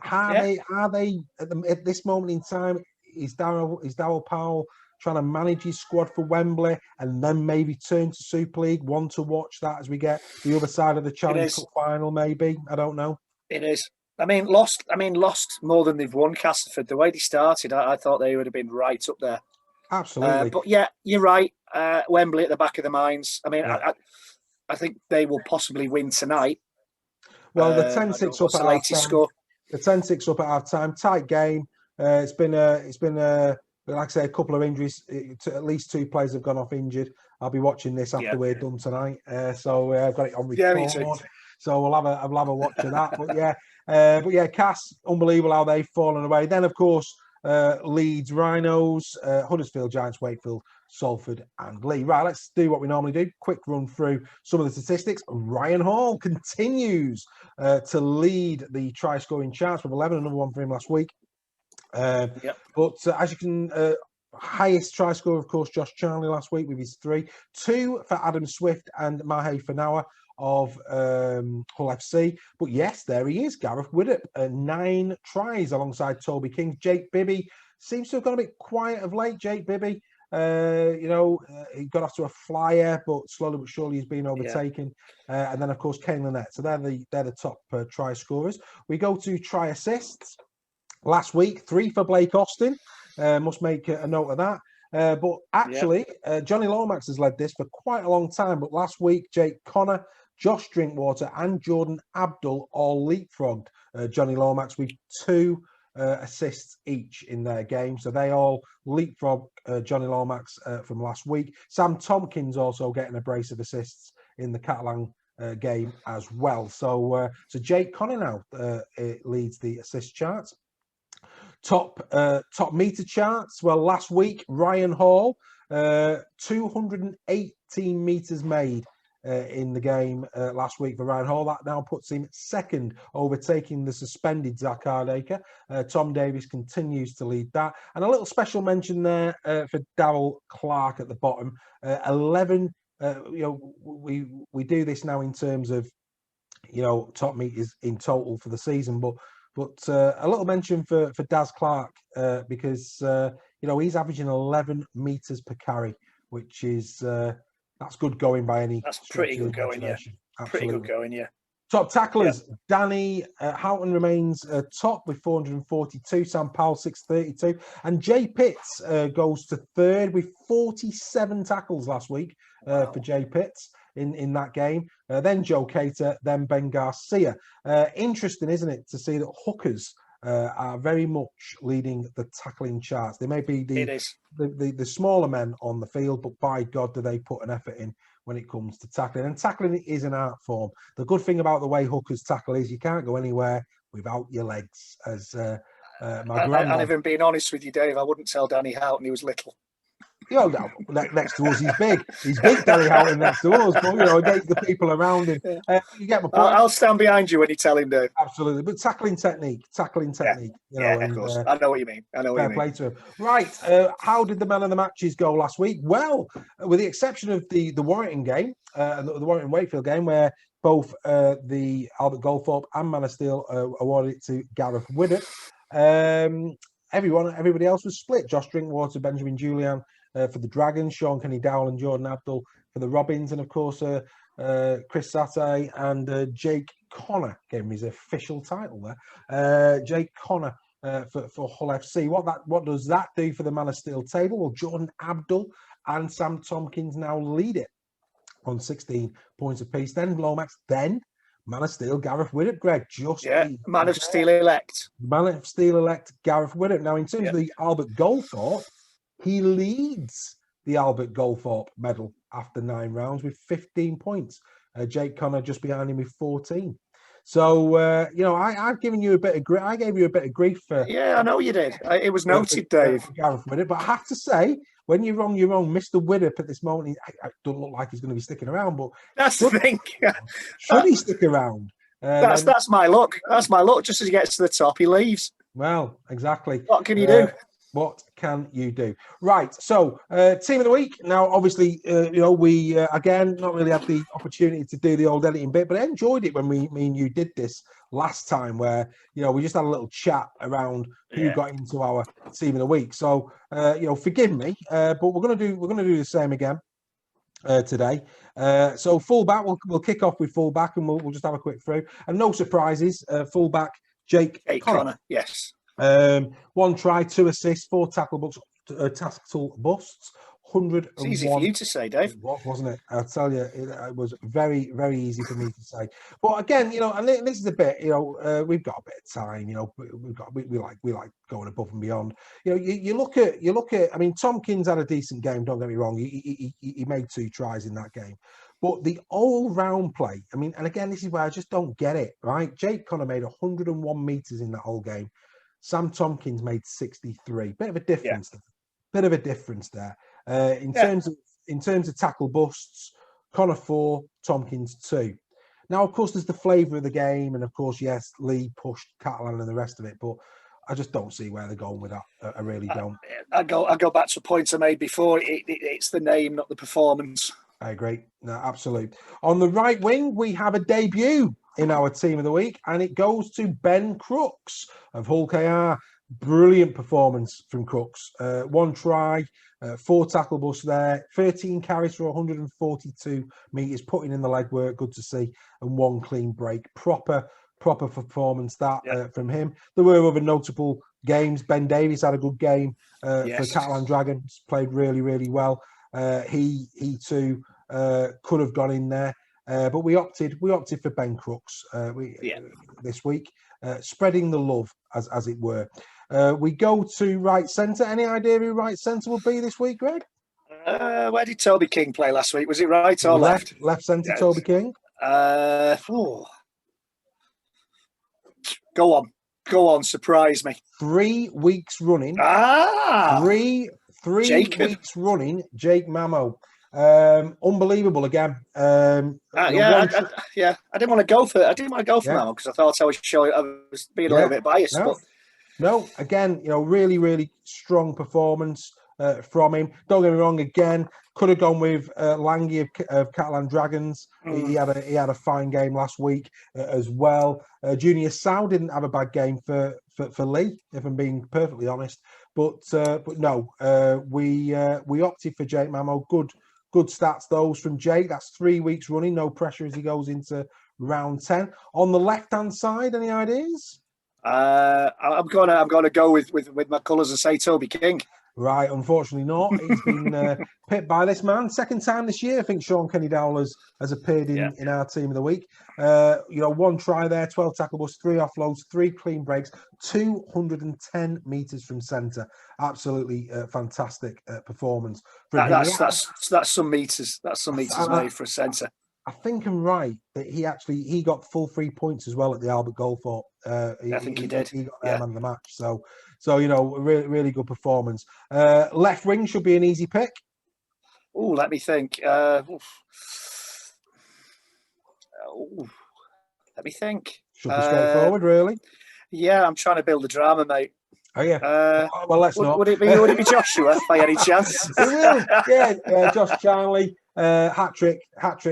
they at this moment in time? Is Darryl Powell trying to manage his squad for Wembley and then maybe turn to Super League? One to watch that as we get the other side of the Challenge Cup final, maybe. I don't know. It is. I mean, lost more than they've won, Castleford. The way they started, I thought they would have been right up there. Absolutely. But yeah, you're right. Wembley at the back of the minds. I mean, I think they will possibly win tonight. Well, the 10-6 up at half time. The 10-6 up at half time. Tight game. It's been like I say, a couple of injuries. At least 2 players have gone off injured. I'll be watching this after we're done tonight. So I've got it on record. Me too. So I'll have a watch of that. But yeah, Cass, unbelievable how they've fallen away. Then of course, Leeds Rhinos, Huddersfield Giants, Wakefield, Salford and Lee. Right, let's do what we normally do. Quick run through some of the statistics. Ryan Hall continues to lead the try-scoring charts with 11, another one for him last week. But as you can, highest try scorer, of course, Josh Charnley last week with his 3. 2 for Adam Swift and Mahe Fanawa of Hull FC. But yes, there he is, Gareth Widdop, 9 tries alongside Toby King. Jake Bibby seems to have gone a bit quiet of late. Jake Bibby, he got off to a flyer, but slowly but surely he's been overtaken. And then, of course, Kane Lynette. So they're the top try scorers. We go to try assists. Last week, 3 for Blake Austin. Must make a note of that. But actually, Johnny Lomax has led this for quite a long time. But last week, Jake Connor, Josh Drinkwater and Jordan Abdul all leapfrogged Johnny Lomax with 2 assists each in their game. So they all leapfrogged Johnny Lomax from last week. Sam Tompkins also getting a brace of assists in the Catalan game as well. So Jake Connor now leads the assist charts. Top meter charts. Well, last week, Ryan Hall, 218 meters made in the game last week for Ryan Hall. That now puts him second, overtaking the suspended Zach Hardacre. Tom Davis continues to lead that. And a little special mention there for Darryl Clark at the bottom. 11, we do this now in terms of, top meters in total for the season, but a little mention for Daz Clark because he's averaging 11 meters per carry, which is that's good going by any. That's pretty good going, yeah. Pretty good going, yeah. Top tacklers, Danny Houghton remains top with 442, Sam Powell 632, and Jay Pitts goes to third with 47 tackles last week for Jay Pitts in that game. Then Joe Cater, then Ben Garcia. Interesting, isn't it, to see that hookers are very much leading the tackling charts. They may be the smaller men on the field, but by God, do they put an effort in when it comes to tackling. And tackling is an art form. The good thing about the way hookers tackle is you can't go anywhere without your legs, as my grandma... And even being honest with you, Dave, I wouldn't tell Danny Houghton he was little. Next to us, he's big. He's big, Danny Houghton, next to us. But, get the people around him. You get my point. I'll stand behind you when you tell him, Dave. Absolutely. But tackling technique. Of course. I know what you mean. Fair play to him. Right. How did the man of the matches go last week? Well, with the exception of the Warrington game, the Warrington-Wakefield game, where both the Albert Goldthorpe and Man of Steel awarded it to Gareth Widdop. Everybody else was split. Josh Drinkwater, Benjamin Julian for the Dragons, Sean Kenny Dowell and Jordan Abdul for the Robins, and of course Chris Satay and Jake Connor gave him his official title there. Jake Connor for Hull FC. What does that do for the Man of Steel table? Well, Jordan Abdul and Sam Tompkins now lead it on 16 points apiece. Then Lomax, then Man of Steel, Gareth Widdop, Greg. Man of Steel elect. Man of Steel elect, Gareth Widdop. Now, in terms of the Albert Goldthorpe, he leads the Albert Goldthorpe medal after 9 rounds with 15 points. Jake Connor just behind him with 14. So, I've given you a bit of grief. I gave you a bit of grief for... Yeah, I know you did. It was noted, Dave. Gareth Widdop. But I have to say, when you're wrong, you're wrong. Mr. Widdop at this moment, I don't look like he's going to be sticking around, but... That's the thing. Should he stick around? That's my luck. That's my luck. Just as he gets to the top, he leaves. Well, exactly. What can you do? What can you do? Right. So, team of the week. Now, obviously, we again not really had the opportunity to do the old editing bit, but I enjoyed it when me and you did this last time, where we just had a little chat around who got into our team of the week. So, forgive me, but we're gonna do the same again today. So, fullback. We'll kick off with fullback, and we'll just have a quick through, and no surprises. Fullback Jake Connor. Yes. 1 try, 2 assists, 4 tackle busts, It's easy for 101. you to say, Dave. It was, wasn't it? I'll tell you, it was very, very easy for me to say. But again, and this is a bit, we've got a bit of time. We like going above and beyond. You look at. I mean, Tompkins had a decent game. Don't get me wrong. He made 2 tries in that game. But the all-round play, I mean, and again, this is where I just don't get it, right? Jake Connor made 101 meters in that whole game. Sam Tompkins made 63. Bit of a difference there. Bit of a difference there. In terms of tackle busts, Connor 4, Tompkins 2. Now, of course, there's the flavour of the game, and of course, yes, Lee pushed Catalan and the rest of it, but I just don't see where they're going with that. I really don't. I go back to a point I made before. It's the name, not the performance. I agree. No, absolutely. On the right wing, we have a debut in our team of the week, and it goes to Ben Crooks of Hull KR. Brilliant performance from Crooks. 1 try, 4 tackle busts there, 13 carries for 142 metres, putting in the legwork, good to see, and 1 clean break. Proper performance that from him. There were other notable games. Ben Davies had a good game for Catalan Dragons, played really, really well. He too could have gone in there, but we opted for Ben Crooks this week, spreading the love as it were. We go to right centre. Any idea who right centre will be this week, Greg? Where did Toby King play last week? Was it right or left? Left centre, Toby King. Go on, surprise me. 3 weeks running. 3 weeks running, Jake Mamo. Unbelievable again. I didn't want to go for Mamo because I thought I was being a little bit biased. No, again, really, really strong performance from him. Don't get me wrong. Again, could have gone with Lange of Catalan Dragons. He had a fine game last week as well. Junior Sau didn't have a bad game for Lee, if I'm being perfectly honest. But no, we opted for Jake Mamo. Good stats those from Jake. That's 3 weeks running. No pressure as he goes into round 10. On the left hand side, any ideas? I'm gonna go with my colours and say Toby King. Right, unfortunately not. He's been pipped by this man. Second time this year, I think Sean Kenny-Dowell has appeared in our team of the week. 1 try there, 12 tackle busts, 3 offloads, 3 clean breaks, 210 metres from centre. Absolutely fantastic performance. That's some metres. That's some metres made for a centre. I think I'm right that he got full 3 points as well at the Albert Goldthorpe. I think he did. He got man of the match. So really, really good performance. Left wing should be an easy pick. Oh, let me think. Let me think. Should be straightforward, really. Yeah, I'm trying to build a drama, mate. Oh yeah. Well, let's not. Would it be Joshua by any chance? It will. Yeah, Josh Charlie. Hat trick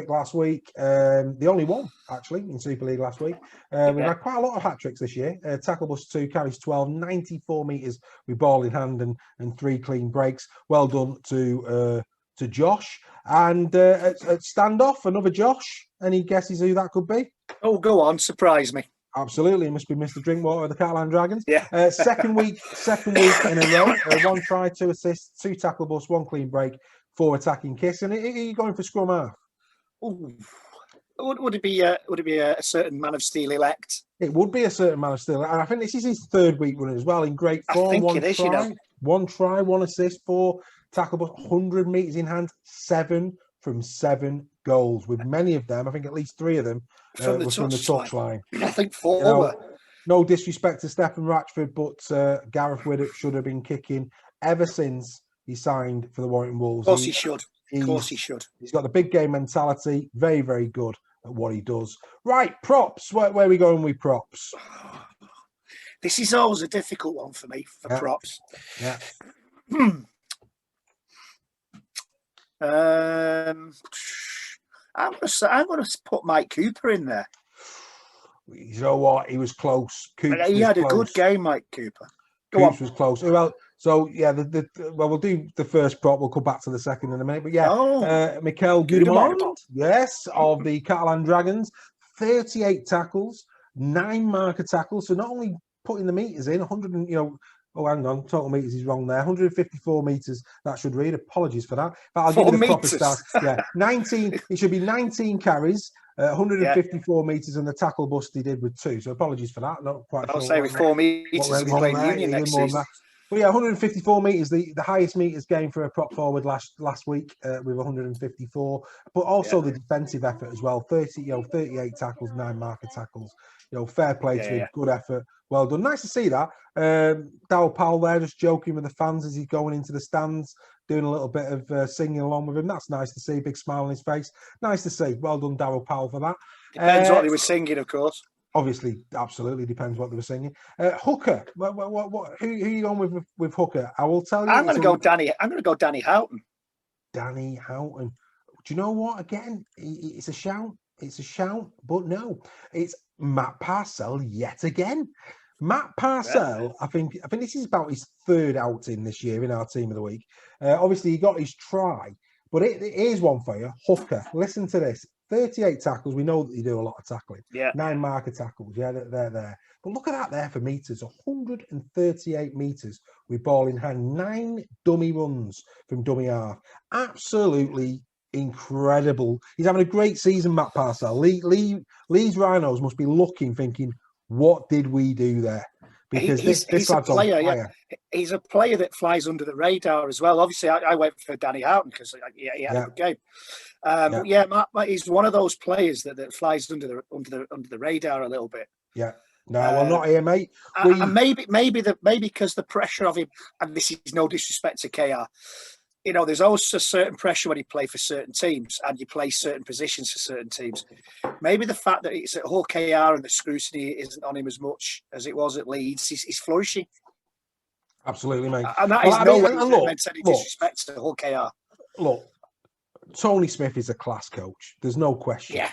last week. The only one actually in Super League last week. We've had quite a lot of hat tricks this year. Tackle bust 2, carries 12, 94 metres with ball in hand and 3 clean breaks. Well done to Josh. And at standoff, another Josh. Any guesses who that could be? Oh, go on, surprise me. Absolutely, it must be Mr. Drinkwater of the Catalan Dragons. Yeah. Second week in a row. 1 try, 2 assists, 2 tackle busts, 1 clean break, 4 attacking kiss. And are you going for scrum half? Ooh. Would it be a certain Man of Steel elect? It would be a certain Man of Steel, and I think this is his 3rd week running as well in great form. I think it is. 1 try, 1 assist, 4 tackle busts, 100 metres in hand, 7 from 7 goals. With many of them, I think at least 3 of them from the touchline. I think 4 No disrespect to Stephen Ratchford, but Gareth Widdop should have been kicking ever since he signed for the Warrington Wolves. Of course he should. He's got the big game mentality. Very, very good at what he does. Right, props. Where are we going with props? This is always a difficult one for me for props. Yeah. I'm going to put Mike Cooper in there. You know what? He was close. He had a good game, Mike Cooper. Coops was close. Well, so yeah, we'll do the first prop. We'll come back to the second in a minute. But yeah, Mikel Gudemond, yes, of the Catalan Dragons, 38 tackles, 9 marker tackles. So not only putting the meters in, Oh, hang on. Total meters is wrong there. 154 meters. That should read. Apologies for that. But I'll give you the proper start. Yeah, 19. It should be 19 carries, 154 meters, and the tackle bust he did with 2. So apologies for that. Not quite I'll sure say with 4 meters what to be went wrong playing there. Union He did next more than season. that. But yeah, 154 meters, the highest meters gained for a prop forward last week with 154. But also the defensive effort as well. 38 tackles, 9 marker tackles. Fair play to him. Good effort. Well done. Nice to see that. Darryl Powell there just joking with the fans as he's going into the stands, doing a little bit of singing along with him. That's nice to see. Big smile on his face. Nice to see. Well done, Darryl Powell, for that. Depends what he was singing, of course. Obviously, absolutely depends what they were singing. Hooker, who are you going with Hooker? I will tell you. I'm going to go Danny Houghton. Danny Houghton. Do you know what? Again, it's a shout. It's a shout, but no, it's Matt Parcell yet again. Matt Parcell, I think this is about his 3rd outing this year in our team of the week. Obviously, he got his try, but here's one for you. Hooker, listen to this. 38 tackles. We know that you do a lot of tackling. Yeah. 9 marker tackles. Yeah, they're there. But look at that there for meters. 138 meters with ball in hand. 9 dummy runs from dummy half. Absolutely incredible. He's having a great season, Matt Parcell. Leeds Rhinos must be looking, thinking, what did we do there? Because this lad's on fire. Yeah. He's a player that flies under the radar as well. Obviously, I went for Danny Houghton because he had a good game. Matt, he's one of those players that flies under the radar a little bit. Yeah. No, well, not here, mate. And maybe because the pressure of him, and this is no disrespect to KR, there's also a certain pressure when you play for certain teams and you play certain positions for certain teams. Maybe the fact that it's at Hull KR and the scrutiny isn't on him as much as it was at Leeds, he's flourishing. Absolutely, mate. And that is no way meant any disrespect to Hull KR. Look, Tony Smith is a class coach. There's no question. Yeah.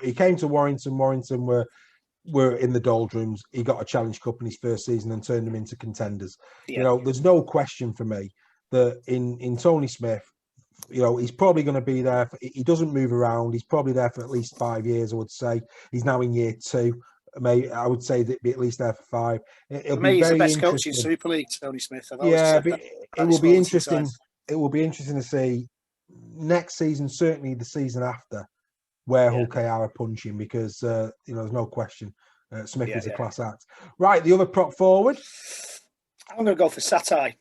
He came to Warrington. Warrington were in the doldrums. He got a Challenge Cup in his first season and turned them into contenders. Yeah. There's no question for me that in Tony Smith, he's probably going to be there. He doesn't move around. He's probably there for at least 5 years, I would say. He's now in year 2. Maybe I would say that be at least there for 5. For me, he's the best coach in Super League, Tony Smith. It will be interesting. It will be interesting to see next season, certainly the season after, where Hull KR are punching, because there's no question Smith is a class act. Right, the other prop forward. I'm going to go for Satai.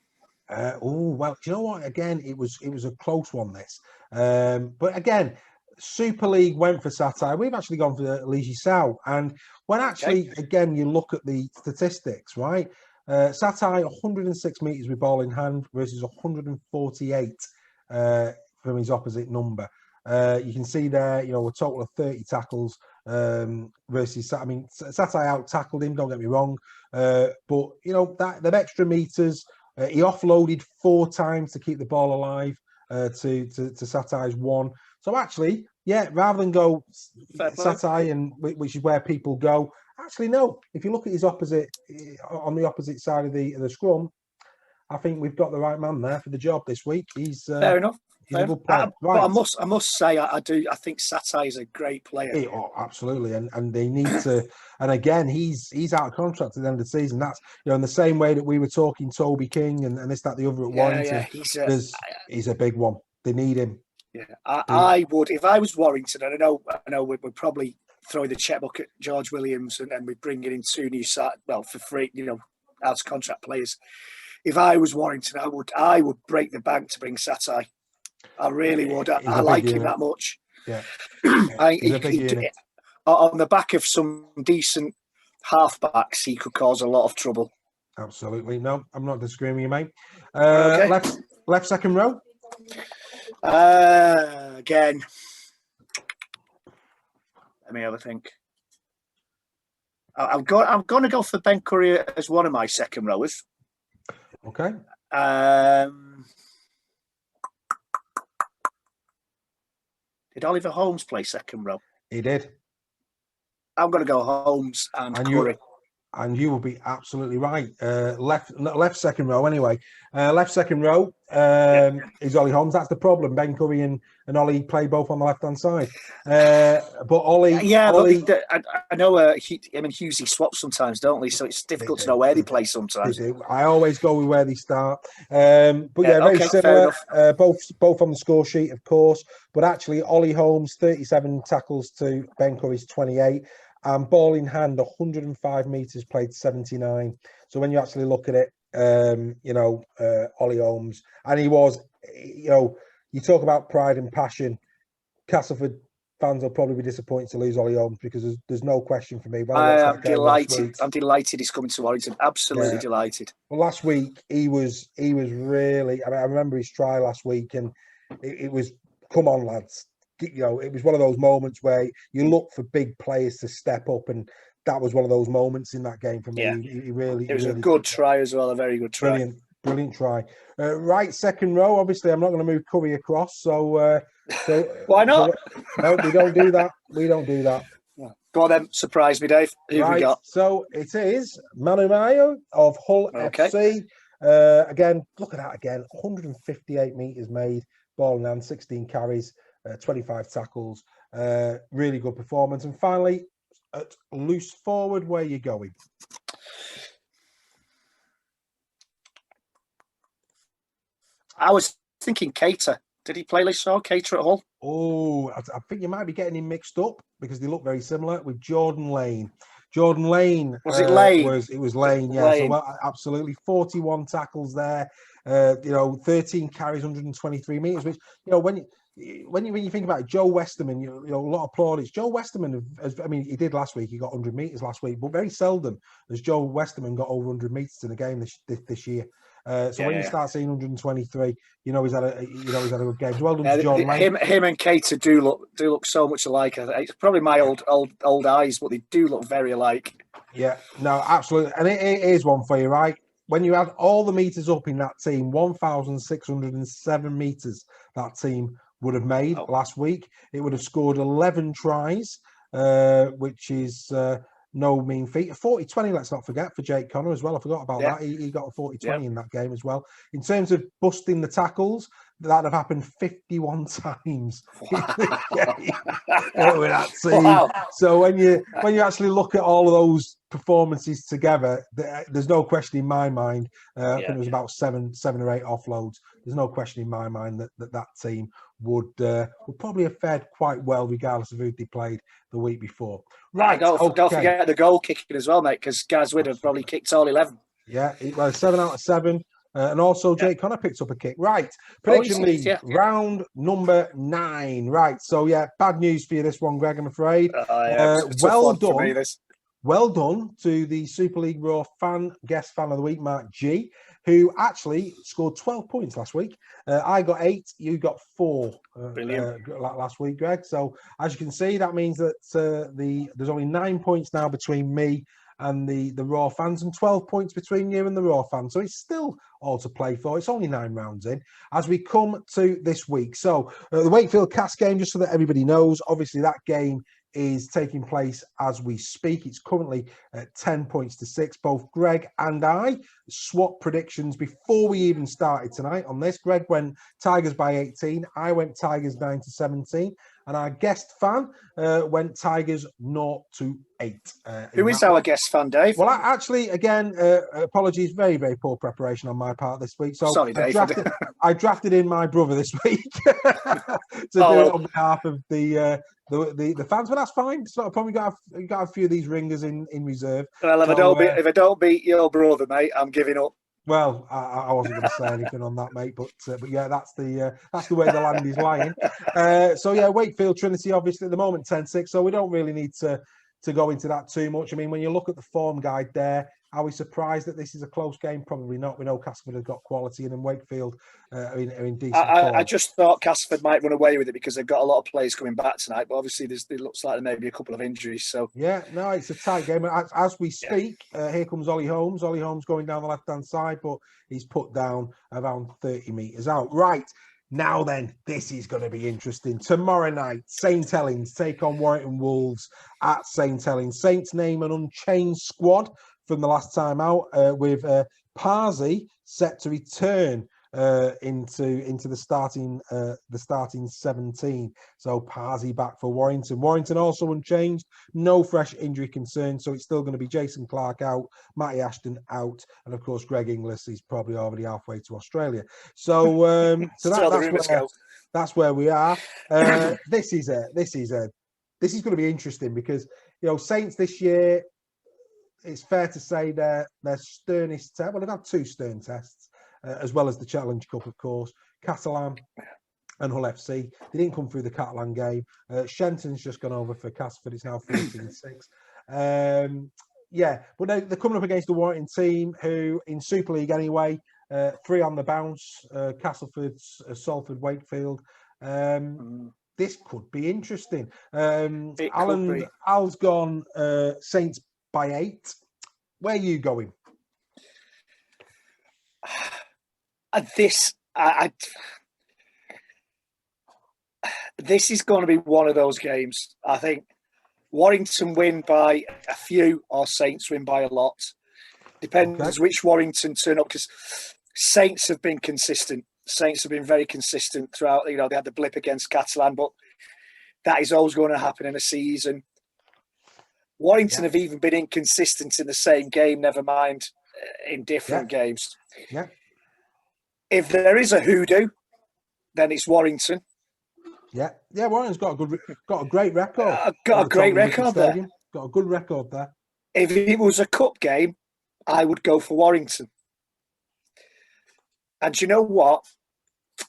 Well, do you know what? Again, it was a close one, this. But again, Super League went for Satai. We've actually gone for Liji Sao. And when again, you look at the statistics, right? Satai, 106 metres with ball in hand versus 148 from his opposite number. You can see there, a total of 30 tackles versus, Satai out-tackled him, don't get me wrong. But, the extra meters, he offloaded 4 times to keep the ball alive to Satai's 1. So actually, rather than go Satai, which is where people go, actually, no. If you look at his opposite, on the opposite side of the scrum, I think we've got the right man there for the job this week. He's fair enough. He's a good player. But I must say, I think Satai is a great player. Absolutely, and they need to. And again, he's out of contract at the end of the season. That's in the same way that we were talking Toby King and this, that, the other at Warrington. He's a big one. They need him. Yeah, I would, if I was Warrington, and I know we'd probably throw the checkbook at George Williams and we'd bring in 2 new for free, out of contract players. If I was Warrington, I would break the bank to bring Satai. I really would. I like him that much. Yeah. On the back of some decent halfbacks, he could cause a lot of trouble. Absolutely. No, I'm not disagreeing with you, mate. Okay. Left second row. Again. Let me have a think. I'm going to go for Ben Curry as one of my second rowers. Okay. Did Oliver Holmes play second row? He did. I'm going to go Holmes and Curry. and you will be absolutely right. Left second row anyway. Left second row is Ollie Holmes. That's the problem. Ben Curry and Ollie play both on the left hand side. But Ollie, but I know. Hughesy swaps sometimes, don't they? So it's difficult to know where they play sometimes. They do. I always go with where they start. But very similar. Both on the score sheet, of course. But actually, Ollie Holmes 37 tackles to Ben Curry's 28. And ball in hand, 105 metres played 79. So when you actually look at it, Ollie Holmes, and he was, you talk about pride and passion. Castleford fans will probably be disappointed to lose Ollie Holmes because there's no question for me. I'm delighted. I'm delighted he's coming to Warrington. Absolutely delighted. Well, last week he was really. I remember his try last week, and it was, come on, lads. It was one of those moments where you look for big players to step up, and that was one of those moments in that game for me. Yeah. It was a good try as well, a very good try. Brilliant try. Right second row, obviously I'm not going to move Curry across, so why not? No, we don't do that. We don't do that. Go on then, surprise me, Dave. Who have we got? So it is Manu Mayo of Hull FC. Again, look at that again. 158 metres made, ball in hand, 16 carries. 25 tackles, really good performance. And finally, at loose forward, where are you going? I was thinking Cater. Did he play Lissaw, Cater at Hull? Oh, I think you might be getting him mixed up because they look very similar with Jordan Lane. Jordan Lane. Was it Lane? It was Lane, yeah. Lane. So absolutely 41 tackles there. 13 carries, 123 metres, which, when you think about it, Joe Westerman, a lot of plaudits. Joe Westerman, he did last week. He got 100 metres last week, but very seldom has Joe Westerman got over 100 metres in a game this year. When you start seeing 123, he's had a good game. Well done to Jordan Lane. Him and Cater do look so much alike. It's probably my old eyes, but they do look very alike. Yeah, no, absolutely, and it is one for you, right? When you add all the metres up in that team, 1,607 metres that team would have made last week. It would have scored 11 tries, which is no mean feat. A 40-20, let's not forget, for Jake Connor as well. I forgot about that. He got a 40-20 in that game as well. In terms of busting the tackles, that have happened 51 times with that team. Wow. So when you actually look at all of those performances together, there's no question in my mind. I think it was about seven or eight offloads. There's no question in my mind that team would probably have fared quite well regardless of who they played the week before. Right. Don't forget the goal kicking as well, mate, because Gaz Widdop probably kicked all 11. Yeah, well, 7 out of 7. And also Jake Connor picked up a kick. Right. Prediction league, round number 9. Right. So, bad news for you this one, Greg, I'm afraid. Well done. Well done to the Super League Raw guest fan of the week, Mark G, who actually scored 12 points last week. I got 8, you got 4 last week, Greg. So as you can see, that means that there's only 9 points now between me and the Raw fans, and 12 points between you and the Raw fans. So it's still all to play for. It's only 9 rounds in as we come to this week. So the Wakefield Cast game, just so that everybody knows, obviously that game is taking place as we speak. It's currently at 10 points to 6. Both Greg and I swapped predictions before we even started tonight on this. Greg went Tigers by 18. I went Tigers 9-17. And our guest fan went Tigers 0-8. Who is our guest fan, Dave? Well, actually, again, apologies, very, very poor preparation on my part this week. So sorry, Dave. I drafted in my brother this week to do it on behalf of the fans, but that's fine. It's not a problem. You got a few of these ringers in reserve. Well, if I don't beat your brother, mate, I'm giving up. Well, I wasn't going to say anything on that, mate, but yeah, that's the way the land is lying. Wakefield Trinity, obviously at the moment 10-6, so we don't really need to go into that too much. I mean, when you look at the form guide there, are we surprised that this is a close game? Probably not. We know Castleford has got quality, and then Wakefield are in decent form. I just thought Castleford might run away with it because they've got a lot of players coming back tonight, but obviously it looks like there may be a couple of injuries. So yeah, no, it's a tight game. As we speak, here comes Ollie Holmes. Ollie Holmes going down the left-hand side, but he's put down around 30 metres out. Right. Now then, this is going to be interesting. Tomorrow night, St Helens take on Warrington Wolves at St Helens. Saints name an unchanged squad from the last time out, with Parsi set to return into the starting 17. So Parsi back for Warrington. Warrington also unchanged, no fresh injury concerns, so it's still going to be Jason Clark out, Matty Ashton out, and of course Greg Inglis is probably already halfway to Australia. So that's where we are. This is going to be interesting because Saints this year, it's fair to say their sternest test. Well, they've had 2 stern tests, as well as the Challenge Cup, of course. Catalan and Hull FC. They didn't come through the Catalan game. Shenton's just gone over for Castleford. It's now 14-6. But they're coming up against the Warrington team, who in Super League anyway, 3 on the bounce. Castleford, Salford, Wakefield. This could be interesting. Al's gone Saints by 8. Where are you going? This is going to be one of those games. I think Warrington win by a few or Saints win by a lot. Depends which Warrington turn up, because Saints have been consistent. Saints have been very consistent throughout. They had the blip against Catalan, but that is always going to happen in a season. Warrington have even been inconsistent in the same game, never mind in different games. Yeah. If there is a hoodoo, then it's Warrington. Yeah, Warrington's got a great record. Got a great record there. Got a good record there. If it was a cup game, I would go for Warrington. And you know what?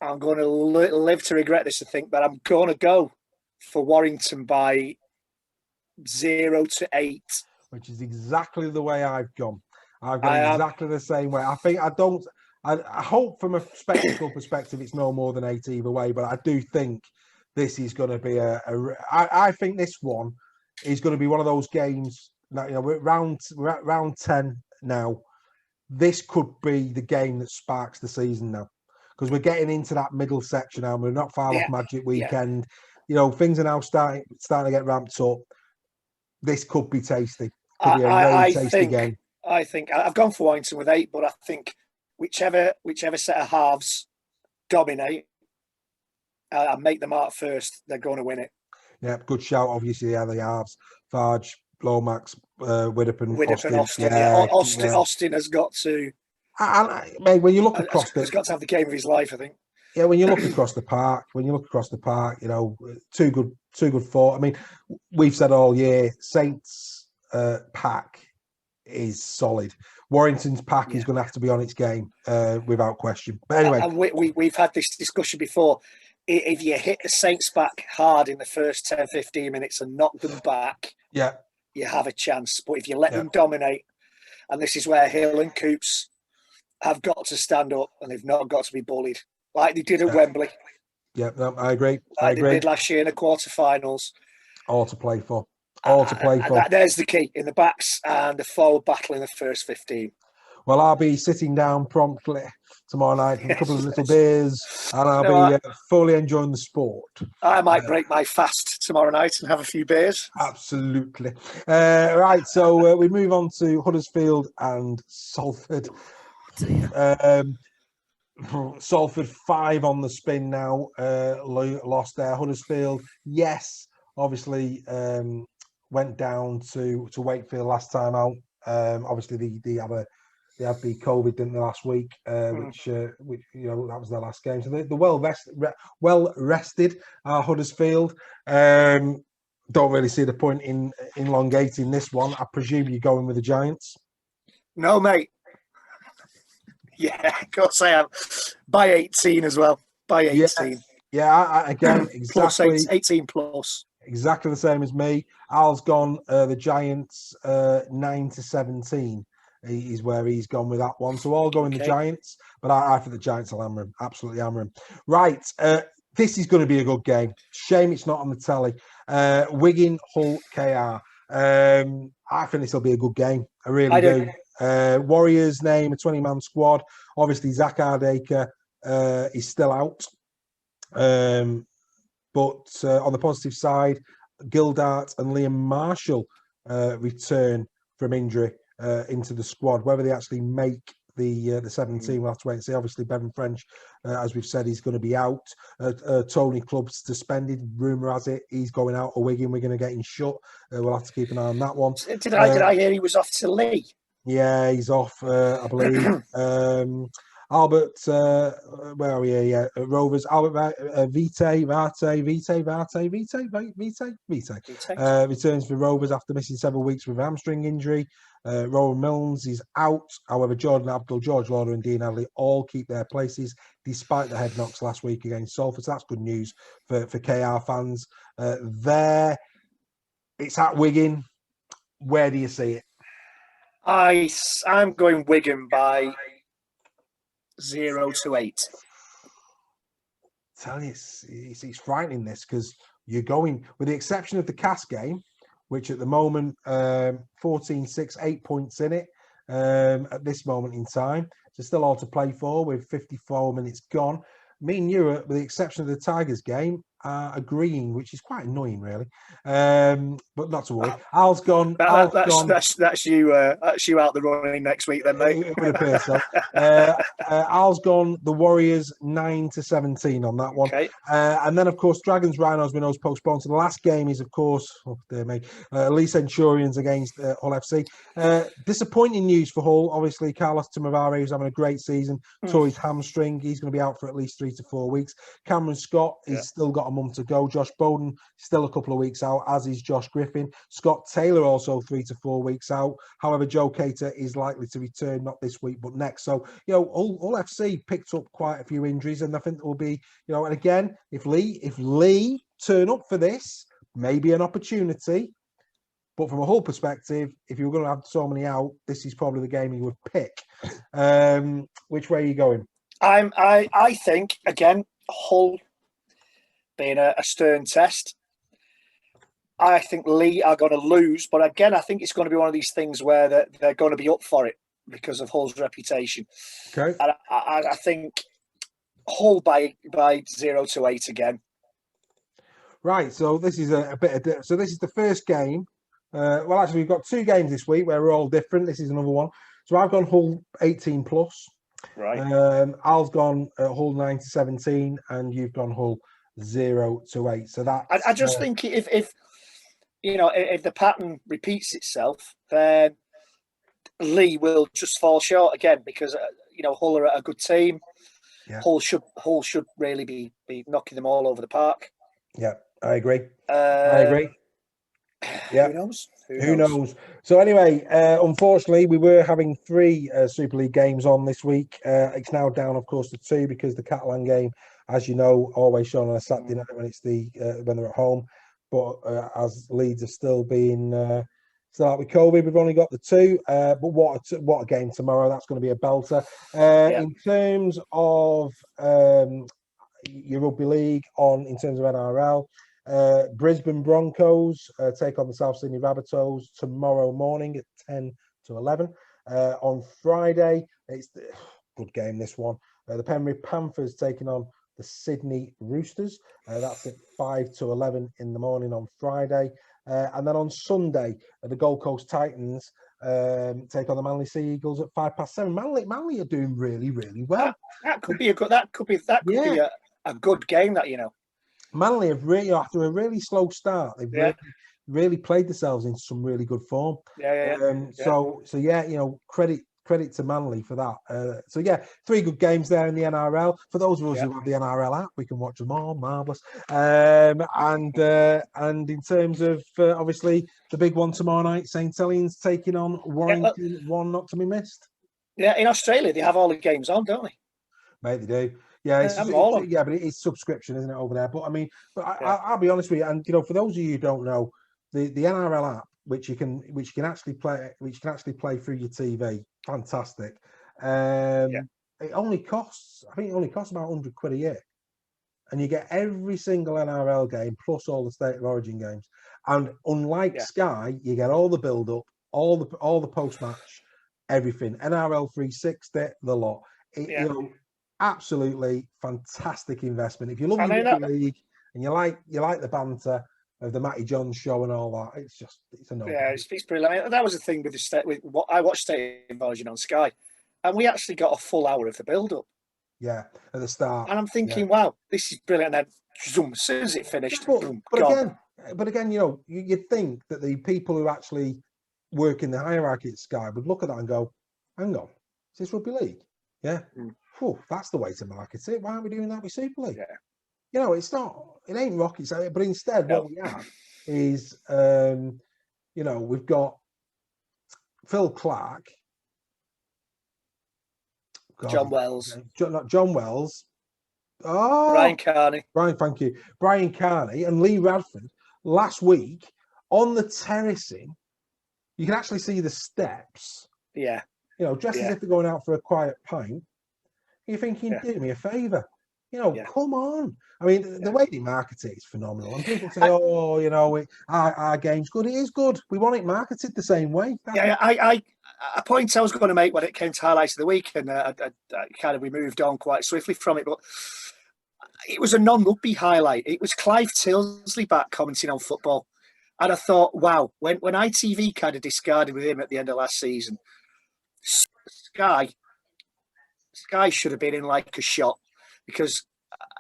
I'm going to live to regret this, I think, but I'm going to go for Warrington by 0-8. Which is exactly the way I've gone. I've gone exactly the same way. I hope from a spectacle perspective it's no more than 8 either way, but I do think this is going to be I think this one is going to be one of those games that, we're at round 10 now. This could be the game that sparks the season now, because we're getting into that middle section now. We're not far off Magic Weekend. Things are now starting to get ramped up. This could be tasty. Could be a really tasty game. I think I've gone for Warrington with 8, but I think whichever set of halves dominate and make the mark first, they're going to win it. Yeah, good shout. Obviously, the halves: Farge, Lomax, Widdop and Austin. Austin has got to. Mate, when you look across, he's got to have the game of his life, I think. Yeah, when you look across the park, 2 good four. I mean, we've said all year, Saints pack is solid. Warrington's pack is going to have to be on its game, without question. But anyway, and we've had this discussion before. If you hit the Saints back hard in the first 10-15 minutes and knock them back, you have a chance. But if you let them dominate, and this is where Hill and Coops have got to stand up, and they've not got to be bullied like they did at Wembley. Yeah, no, I agree. They did last year in the quarterfinals. All to play for. There's the key, in the backs and the forward battle in the first 15. Well, I'll be sitting down promptly tomorrow night with a couple of little beers, and I'll be fully enjoying the sport. I might break my fast tomorrow night and have a few beers. Absolutely. Right, so we move on to Huddersfield and Salford. Salford 5 on the spin now, lost there. Huddersfield, yes, obviously went down to Wakefield last time out. Obviously, they had the COVID, didn't they, last week, which that was their last game. So they're well rested. Huddersfield don't really see the point in elongating this one. I presume you're going with the Giants. No, mate. Yeah, of course I am. By 18 as well. By 18. Yeah, again, exactly. Plus 18 plus. Exactly the same as me. Al's gone the Giants 9-17 is where he's gone with that one. So all going the Giants, but I think the Giants will hammer him. Absolutely hammer him. Right, this is going to be a good game. Shame it's not on the telly. Wigan, Hull, KR. I think this will be a good game. I really do. Warriors name a 20-man squad. Obviously, Zach Hardacre is still out. But on the positive side, Gildart and Liam Marshall return from injury into the squad. Whether they actually make the 17, we'll have to wait and see. Obviously, Bevan French, as we've said, he's going to be out. Tony Clubb's suspended. Rumour has it he's going out of Wigan. We're going to get him shut. We'll have to keep an eye on that one. Did I hear he was off to Lee? Yeah, he's off, I believe. Albert, where are we here? Yeah, Rovers. Albert Vitae returns for Rovers after missing several weeks with a hamstring injury. Rowan Milnes is out. However, Jordan Abdul, George Lauder, and Dean Adley all keep their places despite the head knocks last week against Salford. So that's good news for KR fans. There, it's at Wigan. Where do you see it? I'm going Wigan by 0-8. Tell you, it's frightening this because you're going, with the exception of the Cass game, which at the moment 14-6, 8 points in it at this moment in time. So still all to play for with 54 minutes gone. Me and you, with the exception of the Tigers game, are agreeing, which is quite annoying, really. But not to worry. Al's gone. That's you out the running next week, then, mate. It would appear so. Al's gone. The Warriors 9-17 on that one. Okay. And then, of course, Dragons Rhinos Minnows postponed. So the last game is, of course, Lee Centurions against Hull FC. Disappointing news for Hull. Obviously, Carlos Timavare, who's having a great season, tore his hamstring. He's going to be out for at least 3 to 4 weeks. Cameron Scott is still got a month to go. Josh Bowden still a couple of weeks out, as is Josh Griffin. Scott Taylor also 3 to 4 weeks out. However, Joe Cater is likely to return not this week but next. So, Hull FC picked up quite a few injuries, and I think there will be, and again, if Lee turn up for this, maybe an opportunity. But from a Hull perspective, if you were going to have so many out, this is probably the game you would pick. Which way are you going? I think, again, Hull being a stern test, I think Lee are going to lose. But again, I think it's going to be one of these things where they're going to be up for it because of Hull's reputation. Okay. And I think Hull by 0-8 again. Right. So this is a bit of... So this is the first game. Well, actually, we've got 2 games this week where we're all different. This is another one. So I've gone Hull 18+. Right. Al's gone Hull 9-17, and you've gone Hull 0-8. So that I just think if the pattern repeats itself, then Lee will just fall short again because Hull are a good team. Yeah. Hull should really be knocking them all over the park. Yeah, I agree. Yeah. Who knows? So anyway, unfortunately, we were having 3 Super League games on this week. It's now down, of course, to 2 because the Catalan game, as you know, always shown on a Saturday night when it's when they're at home. But as Leeds are still being still out with COVID, we've only got the 2. But what a game tomorrow! That's going to be a belter. In terms of your rugby league, in terms of NRL. Brisbane Broncos take on the South Sydney Rabbitohs tomorrow morning at 10 to 11. On Friday, it's a good game, this one. The Penrith Panthers taking on the Sydney Roosters. That's at 5 to 11 in the morning on Friday. And then on Sunday, the Gold Coast Titans take on the Manly Sea Eagles at 7:05. Manly are doing really, really well. That could be a good game. Manly have really, after a really slow start, they've really played themselves into some really good form. So credit to Manly for that. 3 good games there in the NRL. For those of us who have the NRL app, we can watch them all. Marvellous. And in terms of obviously the big one tomorrow night, St Helens taking on Warrington, one not to be missed. Yeah, in Australia they have all the games on, don't they? Mate, they do. Yeah, but it's subscription, isn't it, over there? But I mean, I'll be honest with you, and for those of you who don't know, the NRL app, which you can actually play through your TV, fantastic. It only costs, I think, about £100 a year, and you get every single NRL game plus all the State of Origin games. And unlike Sky, you get all the build up, all the post match, everything. NRL 360, the lot. Absolutely fantastic investment. If you love your league and you like the banter, of the Matty Johns show and all that. It's a no. Yeah, it's brilliant. I mean, that was the thing with with what I watched State Invasion on Sky, and we actually got a full hour of the build-up. Yeah, at the start. And I'm thinking, wow, this is brilliant. And then, zoom, as soon as it finished, boom, but gone. again, you know, you'd think that the people who actually work in the hierarchy at Sky would look at that and go, hang on, is this rugby league? Yeah. Whew, that's the way to market it. Why aren't we doing that with Super League? Yeah. You know, it ain't rocket science, but instead what we have is, you know, we've got Phil Clark, John Wells. Not John Wells. Oh, Brian Carney. Thank you. Brian Carney and Lee Radford last week on the terracing. You can actually see the steps. Yeah. You know, just as if they're going out for a quiet pint. You're thinking, do me a favour. You know, come on. I mean, the way they market it is phenomenal. And people say, oh, you know, our game's good. It is good. We want it marketed the same way. A point I was going to make when it came to highlights of the week, and we moved on quite swiftly from it, but it was a non-rugby highlight. It was Clive Tilsley back commenting on football. And I thought, wow, when ITV kind of discarded with him at the end of last season, Sky should have been in like a shot, because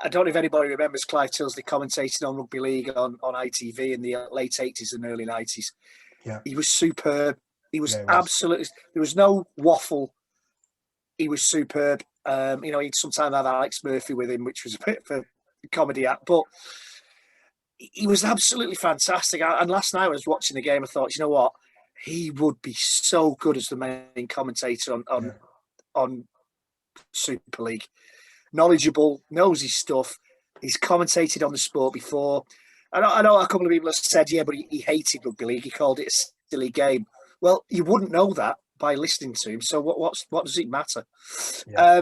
I don't know if anybody remembers Clive Tilsley commentating on rugby league on ITV in the late 80s and early 90s. Yeah. He was superb. He was absolutely, there was no waffle. He was superb. You know, he'd sometimes have Alex Murphy with him, which was a bit of a comedy act, but he was absolutely fantastic. And last night I was watching the game, I thought, you know what? He would be so good as the main commentator on Super League. Knowledgeable, knows his stuff. He's commentated on the sport before. I know a couple of people have said, yeah, but he hated rugby league. He called it a silly game. Well, you wouldn't know that by listening to him. So what does it matter? Yeah.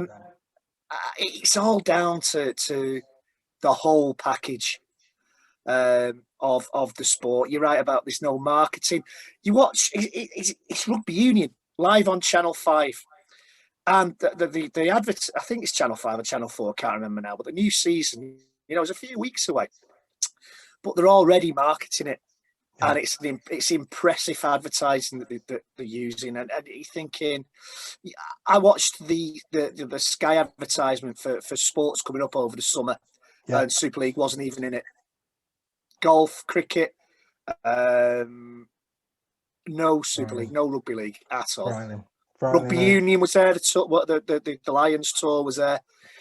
It's all down to the whole package of the sport. You're right about there's no marketing. You watch, it's Rugby Union live on Channel 5. And the advert, I think it's Channel 5 or Channel 4, I can't remember now, but the new season, you know, is a few weeks away. But they're already marketing it. Yeah. And it's impressive advertising that they're using. And you're thinking, I watched the Sky advertisement for sports coming up over the summer, and Super League wasn't even in it. Golf, cricket, no Super League, no Rugby League at all. Rugby Union was there. The Lions tour was there.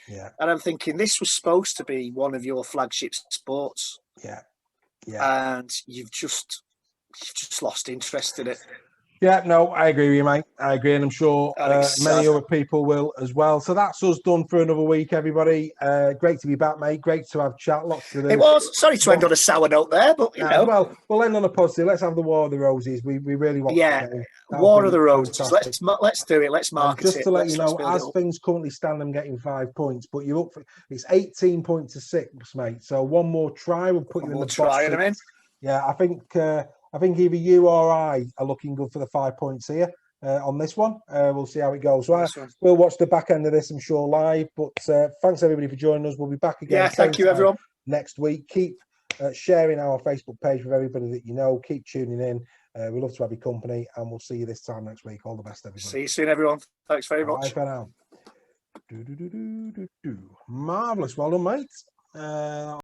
Yeah. And I'm thinking, this was supposed to be one of your flagship sports. Yeah. And you've just lost interest in it. Yeah, no, I agree with you, mate. I agree, and I'm sure many other people will as well. So that's us done for another week, everybody. Great to be back, mate. Great to have chat. Lots to do. It was. Sorry to end on a sour note there, but you know. Well, we'll end on a positive. Let's have the War of the Roses. We really want. Yeah, War of the Roses. Let's do it. Let's market it. Just to let you know, as things currently stand, I'm getting 5 points, but you're up for it's 18 points to 6, mate. So one more try will put you in the box. Yeah, I think either you or I are looking good for the 5 points here on this one. We'll see how it goes. We'll watch the back end of this, I'm sure, live. But thanks, everybody, for joining us. We'll be back again. Yeah, thank you, everyone. Next week. Keep sharing our Facebook page with everybody that you know. Keep tuning in. We love to have your company, and we'll see you this time next week. All the best, everybody. See you soon, everyone. Thanks very much. Bye for now. Marvellous. Well done, mate.